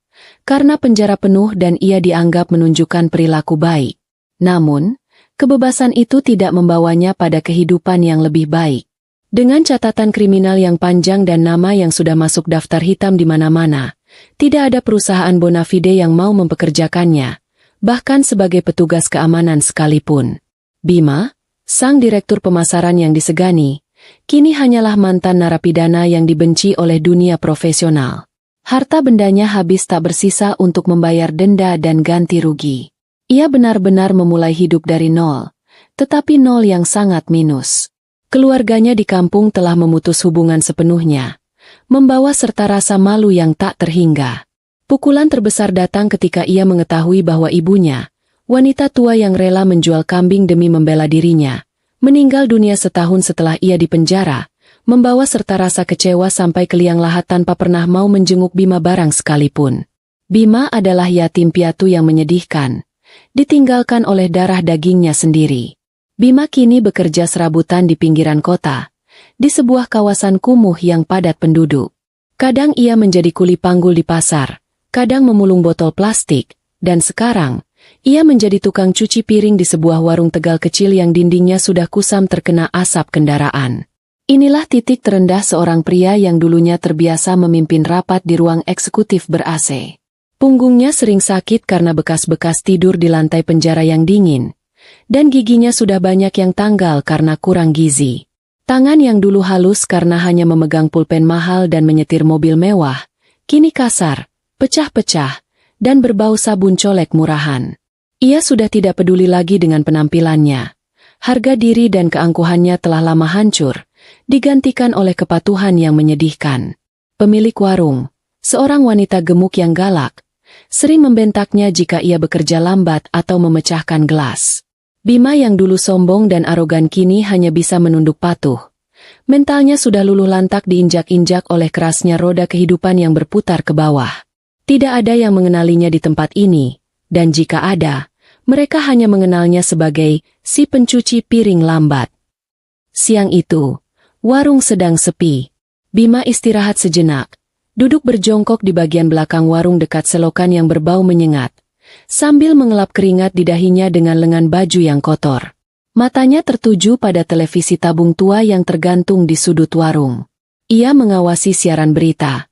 karena penjara penuh dan ia dianggap menunjukkan perilaku baik. Namun, kebebasan itu tidak membawanya pada kehidupan yang lebih baik. Dengan catatan kriminal yang panjang dan nama yang sudah masuk daftar hitam di mana-mana, tidak ada perusahaan bona fide yang mau mempekerjakannya, bahkan sebagai petugas keamanan sekalipun. Bima, sang direktur pemasaran yang disegani, kini hanyalah mantan narapidana yang dibenci oleh dunia profesional. Harta bendanya habis tak bersisa untuk membayar denda dan ganti rugi. Ia benar-benar memulai hidup dari nol, tetapi nol yang sangat minus. Keluarganya di kampung telah memutus hubungan sepenuhnya, membawa serta rasa malu yang tak terhingga. Pukulan terbesar datang ketika ia mengetahui bahwa ibunya, wanita tua yang rela menjual kambing demi membela dirinya, meninggal dunia setahun setelah ia dipenjara, membawa serta rasa kecewa sampai ke liang lahat tanpa pernah mau menjenguk Bima barang sekalipun. Bima adalah yatim piatu yang menyedihkan, ditinggalkan oleh darah dagingnya sendiri. Bima kini bekerja serabutan di pinggiran kota, di sebuah kawasan kumuh yang padat penduduk. Kadang ia menjadi kuli panggul di pasar, kadang memulung botol plastik, dan sekarang, ia menjadi tukang cuci piring di sebuah warung Tegal kecil yang dindingnya sudah kusam terkena asap kendaraan. Inilah titik terendah seorang pria yang dulunya terbiasa memimpin rapat di ruang eksekutif ber-AC. Punggungnya sering sakit karena bekas-bekas tidur di lantai penjara yang dingin, dan giginya sudah banyak yang tanggal karena kurang gizi. Tangan yang dulu halus karena hanya memegang pulpen mahal dan menyetir mobil mewah, kini kasar, pecah-pecah, dan berbau sabun colek murahan. Ia sudah tidak peduli lagi dengan penampilannya. Harga diri dan keangkuhannya telah lama hancur, digantikan oleh kepatuhan yang menyedihkan. Pemilik warung, seorang wanita gemuk yang galak, sering membentaknya jika ia bekerja lambat atau memecahkan gelas. Bima yang dulu sombong dan arogan kini hanya bisa menunduk patuh. Mentalnya sudah luluh lantak diinjak-injak oleh kerasnya roda kehidupan yang berputar ke bawah. Tidak ada yang mengenalinya di tempat ini, dan jika ada, mereka hanya mengenalnya sebagai si pencuci piring lambat. Siang itu, warung sedang sepi. Bima istirahat sejenak, duduk berjongkok di bagian belakang warung dekat selokan yang berbau menyengat, sambil mengelap keringat di dahinya dengan lengan baju yang kotor. Matanya tertuju pada televisi tabung tua yang tergantung di sudut warung. Ia mengawasi siaran berita,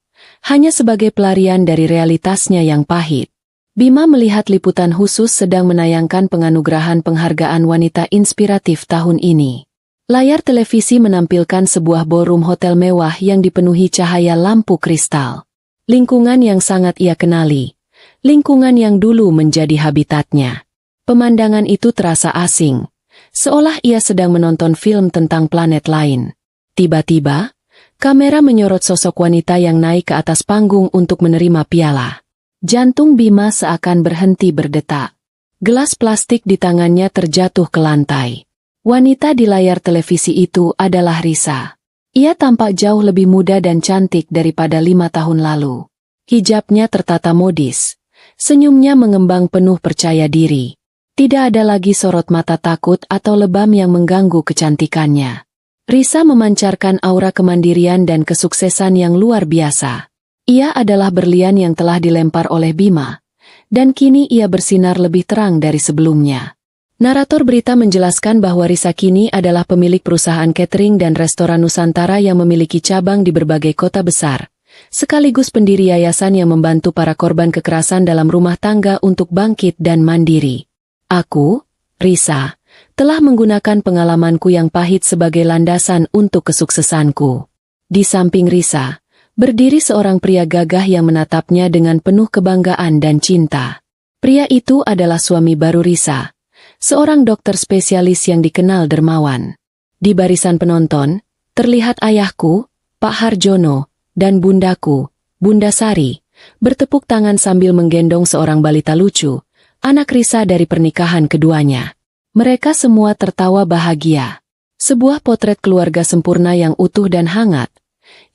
hanya sebagai pelarian dari realitasnya yang pahit. Bima melihat liputan khusus sedang menayangkan penganugerahan penghargaan wanita inspiratif tahun ini. Layar televisi menampilkan sebuah ballroom hotel mewah yang dipenuhi cahaya lampu kristal. Lingkungan yang sangat ia kenali. Lingkungan yang dulu menjadi habitatnya. Pemandangan itu terasa asing, seolah ia sedang menonton film tentang planet lain. Tiba-tiba, kamera menyorot sosok wanita yang naik ke atas panggung untuk menerima piala. Jantung Bima seakan berhenti berdetak. Gelas plastik di tangannya terjatuh ke lantai. Wanita di layar televisi itu adalah Risa. Ia tampak jauh lebih muda dan cantik daripada 5 tahun lalu. Hijabnya tertata modis. Senyumnya mengembang penuh percaya diri. Tidak ada lagi sorot mata takut atau lebam yang mengganggu kecantikannya. Risa memancarkan aura kemandirian dan kesuksesan yang luar biasa. Ia adalah berlian yang telah dilempar oleh Bima, dan kini ia bersinar lebih terang dari sebelumnya. Narator berita menjelaskan bahwa Risa kini adalah pemilik perusahaan catering dan restoran Nusantara yang memiliki cabang di berbagai kota besar, sekaligus pendiri yayasan yang membantu para korban kekerasan dalam rumah tangga untuk bangkit dan mandiri. Aku, Risa, telah menggunakan pengalamanku yang pahit sebagai landasan untuk kesuksesanku. Di samping Risa, berdiri seorang pria gagah yang menatapnya dengan penuh kebanggaan dan cinta. Pria itu adalah suami baru Risa, seorang dokter spesialis yang dikenal dermawan. Di barisan penonton, Terlihat ayahku, Pak Harjono, dan bundaku, Bunda Sari, bertepuk tangan sambil menggendong seorang balita lucu, anak Risa dari pernikahan keduanya. Mereka semua tertawa bahagia. Sebuah potret keluarga sempurna yang utuh dan hangat,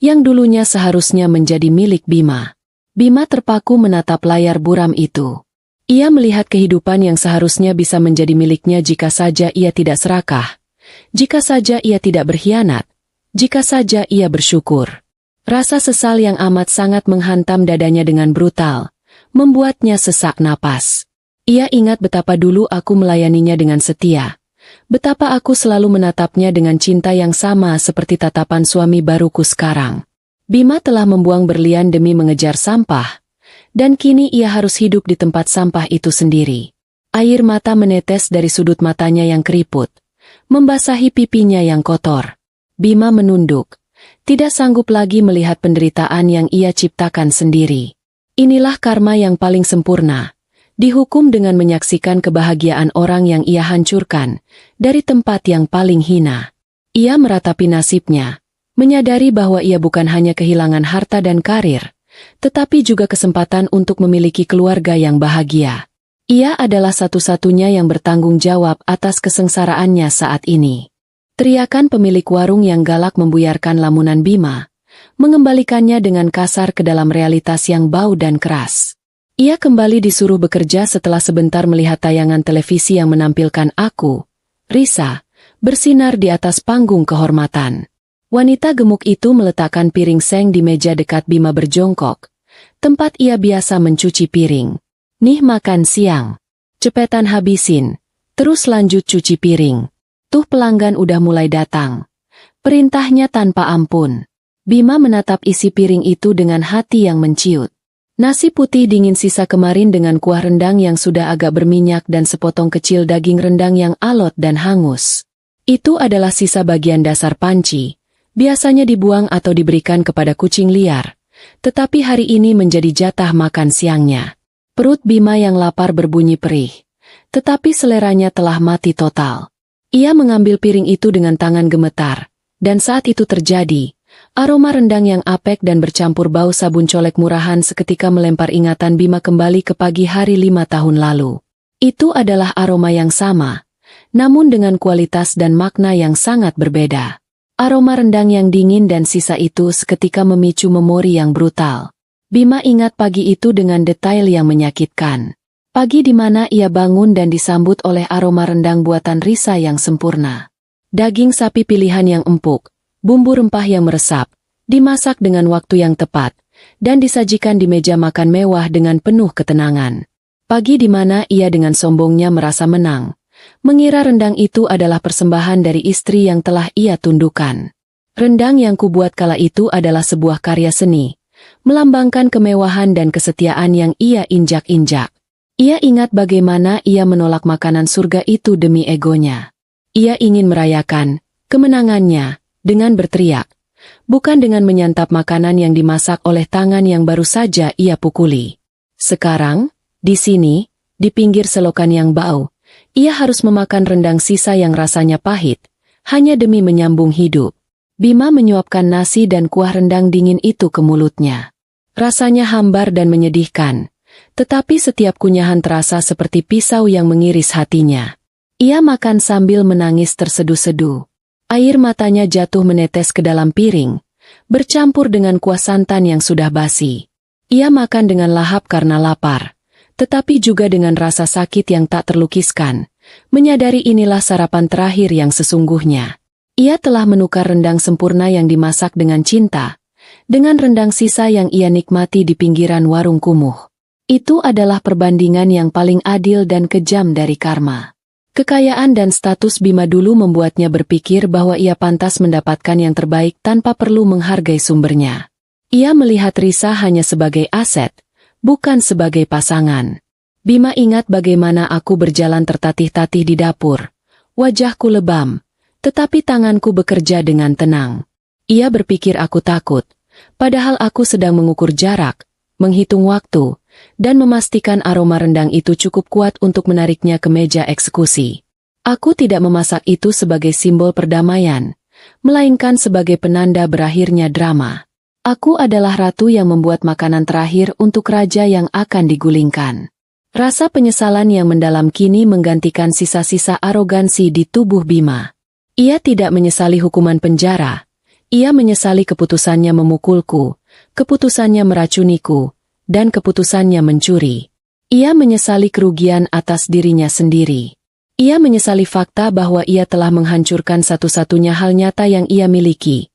yang dulunya seharusnya menjadi milik Bima. Bima terpaku menatap layar buram itu. Ia melihat kehidupan yang seharusnya bisa menjadi miliknya jika saja ia tidak serakah, jika saja ia tidak berkhianat, jika saja ia bersyukur. Rasa sesal yang amat sangat menghantam dadanya dengan brutal, membuatnya sesak napas. Ia ingat betapa dulu aku melayaninya dengan setia, betapa aku selalu menatapnya dengan cinta yang sama seperti tatapan suami baruku sekarang. Bima telah membuang berlian demi mengejar sampah, dan kini ia harus hidup di tempat sampah itu sendiri. Air mata menetes dari sudut matanya yang keriput, membasahi pipinya yang kotor. Bima menunduk, tidak sanggup lagi melihat penderitaan yang ia ciptakan sendiri. Inilah karma yang paling sempurna, dihukum dengan menyaksikan kebahagiaan orang yang ia hancurkan, dari tempat yang paling hina. Ia meratapi nasibnya, menyadari bahwa ia bukan hanya kehilangan harta dan karir, tetapi juga kesempatan untuk memiliki keluarga yang bahagia. Ia adalah satu-satunya yang bertanggung jawab atas kesengsaraannya saat ini. Teriakan pemilik warung yang galak membuyarkan lamunan Bima, mengembalikannya dengan kasar ke dalam realitas yang bau dan keras. Ia kembali disuruh bekerja setelah sebentar melihat tayangan televisi yang menampilkan aku, Risa, bersinar di atas panggung kehormatan. Wanita gemuk itu meletakkan piring seng di meja dekat Bima berjongkok, tempat ia biasa mencuci piring. Nih makan siang. Cepetan habisin, terus lanjut cuci piring. Tuh pelanggan udah mulai datang. Perintahnya tanpa ampun. Bima menatap isi piring itu dengan hati yang menciut. Nasi putih dingin sisa kemarin dengan kuah rendang yang sudah agak berminyak dan sepotong kecil daging rendang yang alot dan hangus. Itu adalah sisa bagian dasar panci. Biasanya dibuang atau diberikan kepada kucing liar. Tetapi hari ini menjadi jatah makan siangnya. Perut Bima yang lapar berbunyi perih. Tetapi seleranya telah mati total. Ia mengambil piring itu dengan tangan gemetar, dan saat itu terjadi, aroma rendang yang apek dan bercampur bau sabun colek murahan seketika melempar ingatan Bima kembali ke pagi hari 5 tahun lalu. Itu adalah aroma yang sama, namun dengan kualitas dan makna yang sangat berbeda. Aroma rendang yang dingin dan sisa itu seketika memicu memori yang brutal. Bima ingat pagi itu dengan detail yang menyakitkan. Pagi di mana ia bangun dan disambut oleh aroma rendang buatan Risa yang sempurna. Daging sapi pilihan yang empuk, bumbu rempah yang meresap, dimasak dengan waktu yang tepat, dan disajikan di meja makan mewah dengan penuh ketenangan. Pagi di mana ia dengan sombongnya merasa menang, mengira rendang itu adalah persembahan dari istri yang telah ia tundukkan. Rendang yang kubuat kala itu adalah sebuah karya seni, melambangkan kemewahan dan kesetiaan yang ia injak-injak. Ia ingat bagaimana ia menolak makanan surga itu demi egonya. Ia ingin merayakan kemenangannya dengan berteriak, bukan dengan menyantap makanan yang dimasak oleh tangan yang baru saja ia pukuli. Sekarang, di sini, di pinggir selokan yang bau, ia harus memakan rendang sisa yang rasanya pahit, hanya demi menyambung hidup. Bima menyuapkan nasi dan kuah rendang dingin itu ke mulutnya. Rasanya hambar dan menyedihkan. Tetapi setiap kunyahan terasa seperti pisau yang mengiris hatinya. Ia makan sambil menangis terseduh-seduh. Air matanya jatuh menetes ke dalam piring, bercampur dengan kuah santan yang sudah basi. Ia makan dengan lahap karena lapar, tetapi juga dengan rasa sakit yang tak terlukiskan, menyadari inilah sarapan terakhir yang sesungguhnya. Ia telah menukar rendang sempurna yang dimasak dengan cinta, dengan rendang sisa yang ia nikmati di pinggiran warung kumuh. Itu adalah perbandingan yang paling adil dan kejam dari karma. Kekayaan dan status Bima dulu membuatnya berpikir bahwa ia pantas mendapatkan yang terbaik tanpa perlu menghargai sumbernya. Ia melihat Risa hanya sebagai aset, bukan sebagai pasangan. Bima ingat bagaimana aku berjalan tertatih-tatih di dapur. Wajahku lebam, tetapi tanganku bekerja dengan tenang. Ia berpikir aku takut, padahal aku sedang mengukur jarak, menghitung waktu, dan memastikan aroma rendang itu cukup kuat untuk menariknya ke meja eksekusi. Aku tidak memasak itu sebagai simbol perdamaian, melainkan sebagai penanda berakhirnya drama. Aku adalah ratu yang membuat makanan terakhir untuk raja yang akan digulingkan. Rasa penyesalan yang mendalam kini menggantikan sisa-sisa arogansi di tubuh Bima. Ia tidak menyesali hukuman penjara. Ia menyesali keputusannya memukulku, keputusannya meracuniku, dan keputusannya mencuri. Ia menyesali kerugian atas dirinya sendiri. Ia menyesali fakta bahwa ia telah menghancurkan satu-satunya hal nyata yang ia miliki.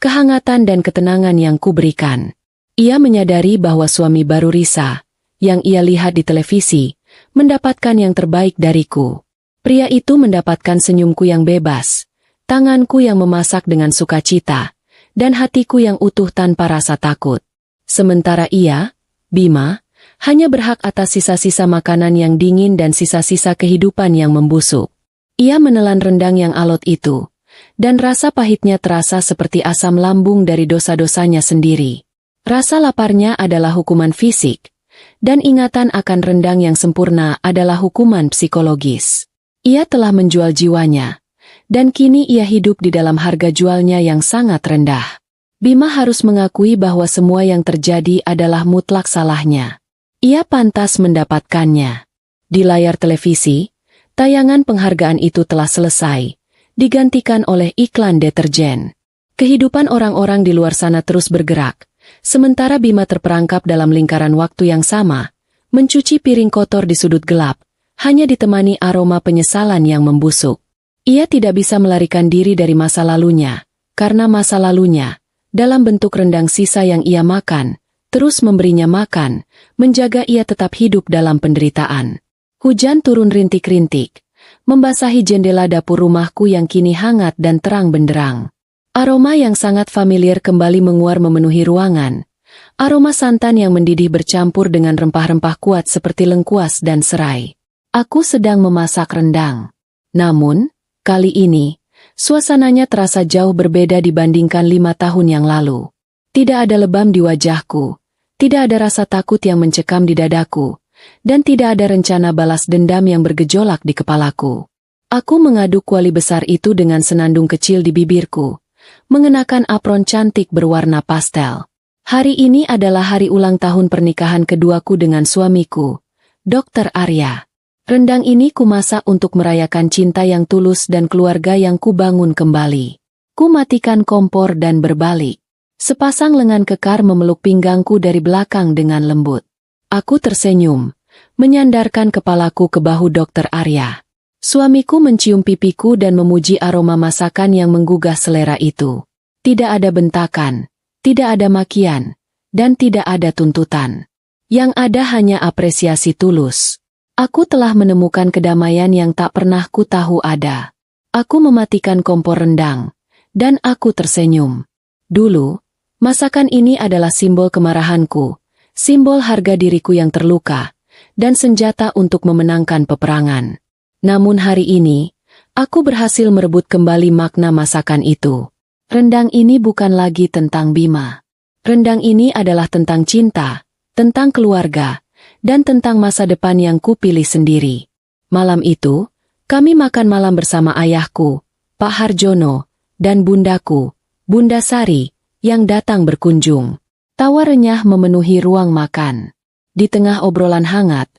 Kehangatan dan ketenangan yang kuberikan. Ia menyadari bahwa suami baru Risa, yang ia lihat di televisi, mendapatkan yang terbaik dariku. Pria itu mendapatkan senyumku yang bebas, tanganku yang memasak dengan sukacita, dan hatiku yang utuh tanpa rasa takut. Sementara ia, Bima, hanya berhak atas sisa-sisa makanan yang dingin dan sisa-sisa kehidupan yang membusuk. Ia menelan rendang yang alot itu. Dan rasa pahitnya terasa seperti asam lambung dari dosa-dosanya sendiri. Rasa laparnya adalah hukuman fisik, dan ingatan akan rendang yang sempurna adalah hukuman psikologis. Ia telah menjual jiwanya, dan kini ia hidup di dalam harga jualnya yang sangat rendah. Bima harus mengakui bahwa semua yang terjadi adalah mutlak salahnya. Ia pantas mendapatkannya. Di layar televisi, tayangan penghargaan itu telah selesai. Digantikan oleh iklan deterjen. Kehidupan orang-orang di luar sana terus bergerak, sementara Bima terperangkap dalam lingkaran waktu yang sama, mencuci piring kotor di sudut gelap, hanya ditemani aroma penyesalan yang membusuk. Ia tidak bisa melarikan diri dari masa lalunya, karena masa lalunya, dalam bentuk rendang sisa yang ia makan, terus memberinya makan, menjaga ia tetap hidup dalam penderitaan. Hujan turun rintik-rintik, membasahi jendela dapur rumahku yang kini hangat dan terang benderang. Aroma yang sangat familiar kembali menguar memenuhi ruangan. Aroma santan yang mendidih bercampur dengan rempah-rempah kuat seperti lengkuas dan serai. Aku sedang memasak rendang. Namun, kali ini, suasananya terasa jauh berbeda dibandingkan 5 tahun yang lalu. Tidak ada lebam di wajahku, tidak ada rasa takut yang mencekam di dadaku, dan tidak ada rencana balas dendam yang bergejolak di kepalaku. Aku mengaduk kuali besar itu dengan senandung kecil di bibirku, mengenakan apron cantik berwarna pastel. Hari ini adalah hari ulang tahun pernikahan keduaku dengan suamiku, Dr. Arya. Rendang ini kumasak untuk merayakan cinta yang tulus dan keluarga yang kubangun kembali. Ku matikan kompor dan berbalik. Sepasang lengan kekar memeluk pinggangku dari belakang dengan lembut. Aku tersenyum, menyandarkan kepalaku ke bahu Dr. Arya. Suamiku mencium pipiku dan memuji aroma masakan yang menggugah selera itu. Tidak ada bentakan, tidak ada makian, dan tidak ada tuntutan. Yang ada hanya apresiasi tulus. Aku telah menemukan kedamaian yang tak pernah ku tahu ada. Aku mematikan kompor rendang, dan aku tersenyum. Dulu, masakan ini adalah simbol kemarahanku, simbol harga diriku yang terluka, dan senjata untuk memenangkan peperangan. Namun hari ini, aku berhasil merebut kembali makna masakan itu. Rendang ini bukan lagi tentang Bima. Rendang ini adalah tentang cinta, tentang keluarga, dan tentang masa depan yang kupilih sendiri. Malam itu, kami makan malam bersama ayahku, Pak Harjono, dan bundaku, Bunda Sari, yang datang berkunjung. Tawa renyah memenuhi ruang makan. Di tengah obrolan hangat,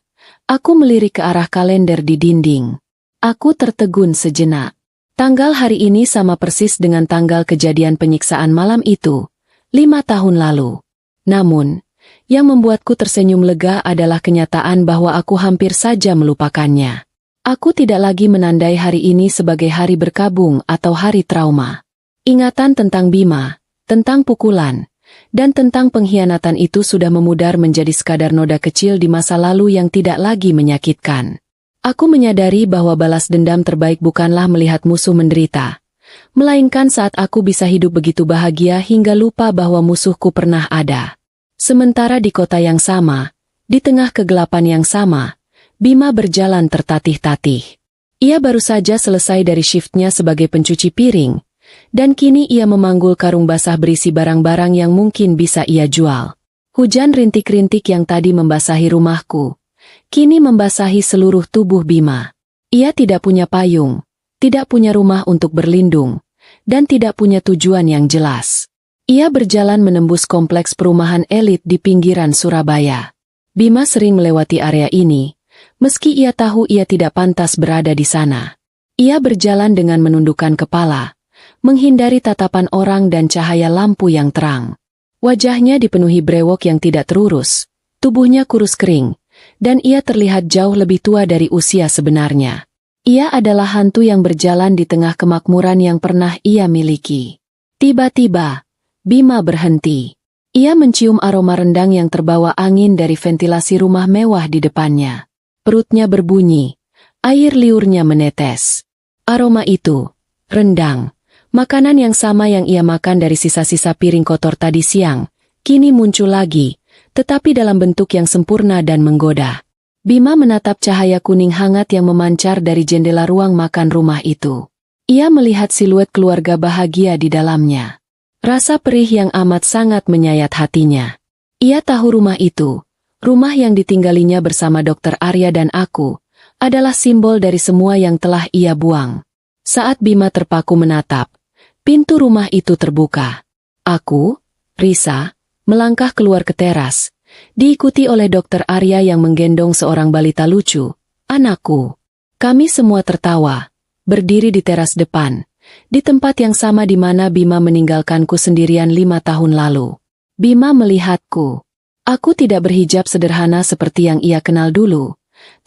aku melirik ke arah kalender di dinding. Aku tertegun sejenak. Tanggal hari ini sama persis dengan tanggal kejadian penyiksaan malam itu, 5 tahun lalu. Namun, yang membuatku tersenyum lega adalah kenyataan bahwa aku hampir saja melupakannya. Aku tidak lagi menandai hari ini sebagai hari berkabung atau hari trauma. Ingatan tentang Bima, tentang pukulan, dan tentang pengkhianatan itu sudah memudar menjadi sekadar noda kecil di masa lalu yang tidak lagi menyakitkan. Aku menyadari bahwa balas dendam terbaik bukanlah melihat musuh menderita, melainkan saat aku bisa hidup begitu bahagia hingga lupa bahwa musuhku pernah ada. Sementara di kota yang sama, di tengah kegelapan yang sama, Bima berjalan tertatih-tatih. Ia baru saja selesai dari shiftnya sebagai pencuci piring, dan kini ia memanggul karung basah berisi barang-barang yang mungkin bisa ia jual. Hujan rintik-rintik yang tadi membasahi rumahku, kini membasahi seluruh tubuh Bima. Ia tidak punya payung, tidak punya rumah untuk berlindung, dan tidak punya tujuan yang jelas. Ia berjalan menembus kompleks perumahan elit di pinggiran Surabaya. Bima sering melewati area ini, meski ia tahu ia tidak pantas berada di sana. Ia berjalan dengan menundukkan kepala, menghindari tatapan orang dan cahaya lampu yang terang. Wajahnya dipenuhi brewok yang tidak terurus, tubuhnya kurus kering, dan ia terlihat jauh lebih tua dari usia sebenarnya. Ia adalah hantu yang berjalan di tengah kemakmuran yang pernah ia miliki. Tiba-tiba, Bima berhenti. Ia mencium aroma rendang yang terbawa angin dari ventilasi rumah mewah di depannya. Perutnya berbunyi, air liurnya menetes. Aroma itu, rendang, makanan yang sama yang ia makan dari sisa-sisa piring kotor tadi siang, kini muncul lagi, tetapi dalam bentuk yang sempurna dan menggoda. Bima menatap cahaya kuning hangat yang memancar dari jendela ruang makan rumah itu. Ia melihat siluet keluarga bahagia di dalamnya. Rasa perih yang amat sangat menyayat hatinya. Ia tahu rumah itu, rumah yang ditinggalinya bersama Dr. Arya dan aku, adalah simbol dari semua yang telah ia buang. Saat Bima terpaku menatap, pintu rumah itu terbuka. Aku, Risa, melangkah keluar ke teras, diikuti oleh Dr. Arya yang menggendong seorang balita lucu, anakku. Kami semua tertawa, berdiri di teras depan, di tempat yang sama di mana Bima meninggalkanku sendirian 5 tahun lalu. Bima melihatku. Aku tidak berhijab sederhana seperti yang ia kenal dulu,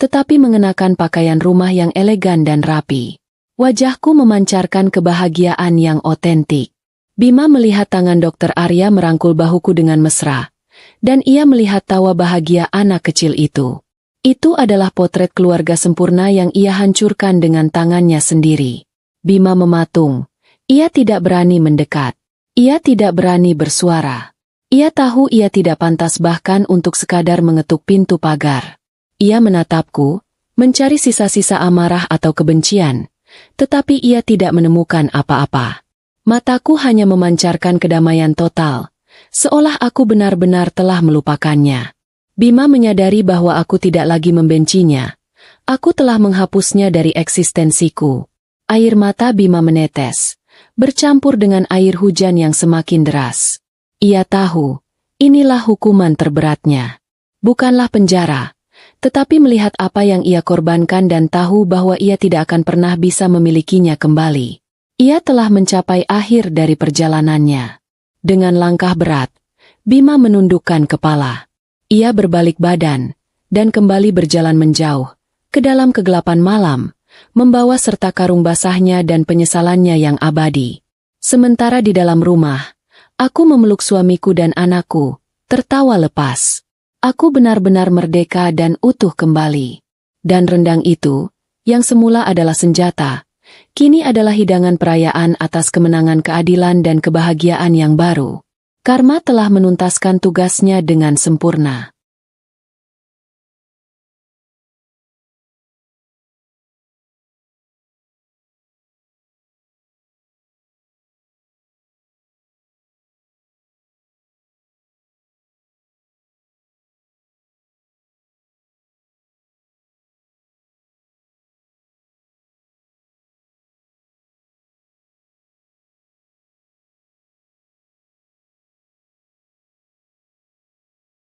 tetapi mengenakan pakaian rumah yang elegan dan rapi. Wajahku memancarkan kebahagiaan yang otentik. Bima melihat tangan Dr. Arya merangkul bahuku dengan mesra, dan ia melihat tawa bahagia anak kecil itu. Itu adalah potret keluarga sempurna yang ia hancurkan dengan tangannya sendiri. Bima mematung. Ia tidak berani mendekat. Ia tidak berani bersuara. Ia tahu ia tidak pantas bahkan untuk sekadar mengetuk pintu pagar. Ia menatapku, mencari sisa-sisa amarah atau kebencian, tetapi ia tidak menemukan apa-apa. Mataku hanya memancarkan kedamaian total, seolah aku benar-benar telah melupakannya. Bima menyadari bahwa aku tidak lagi membencinya. Aku telah menghapusnya dari eksistensiku. Air mata Bima menetes, bercampur dengan air hujan yang semakin deras. Ia tahu, inilah hukuman terberatnya. Bukanlah penjara, tetapi melihat apa yang ia korbankan dan tahu bahwa ia tidak akan pernah bisa memilikinya kembali. Ia telah mencapai akhir dari perjalanannya. Dengan langkah berat, Bima menundukkan kepala. Ia berbalik badan, dan kembali berjalan menjauh, ke dalam kegelapan malam, membawa serta karung basahnya dan penyesalannya yang abadi. Sementara di dalam rumah, aku memeluk suamiku dan anakku, tertawa lepas. Aku benar-benar merdeka dan utuh kembali. Dan rendang itu, yang semula adalah senjata, kini adalah hidangan perayaan atas kemenangan keadilan dan kebahagiaan yang baru. Karma telah menuntaskan tugasnya dengan sempurna.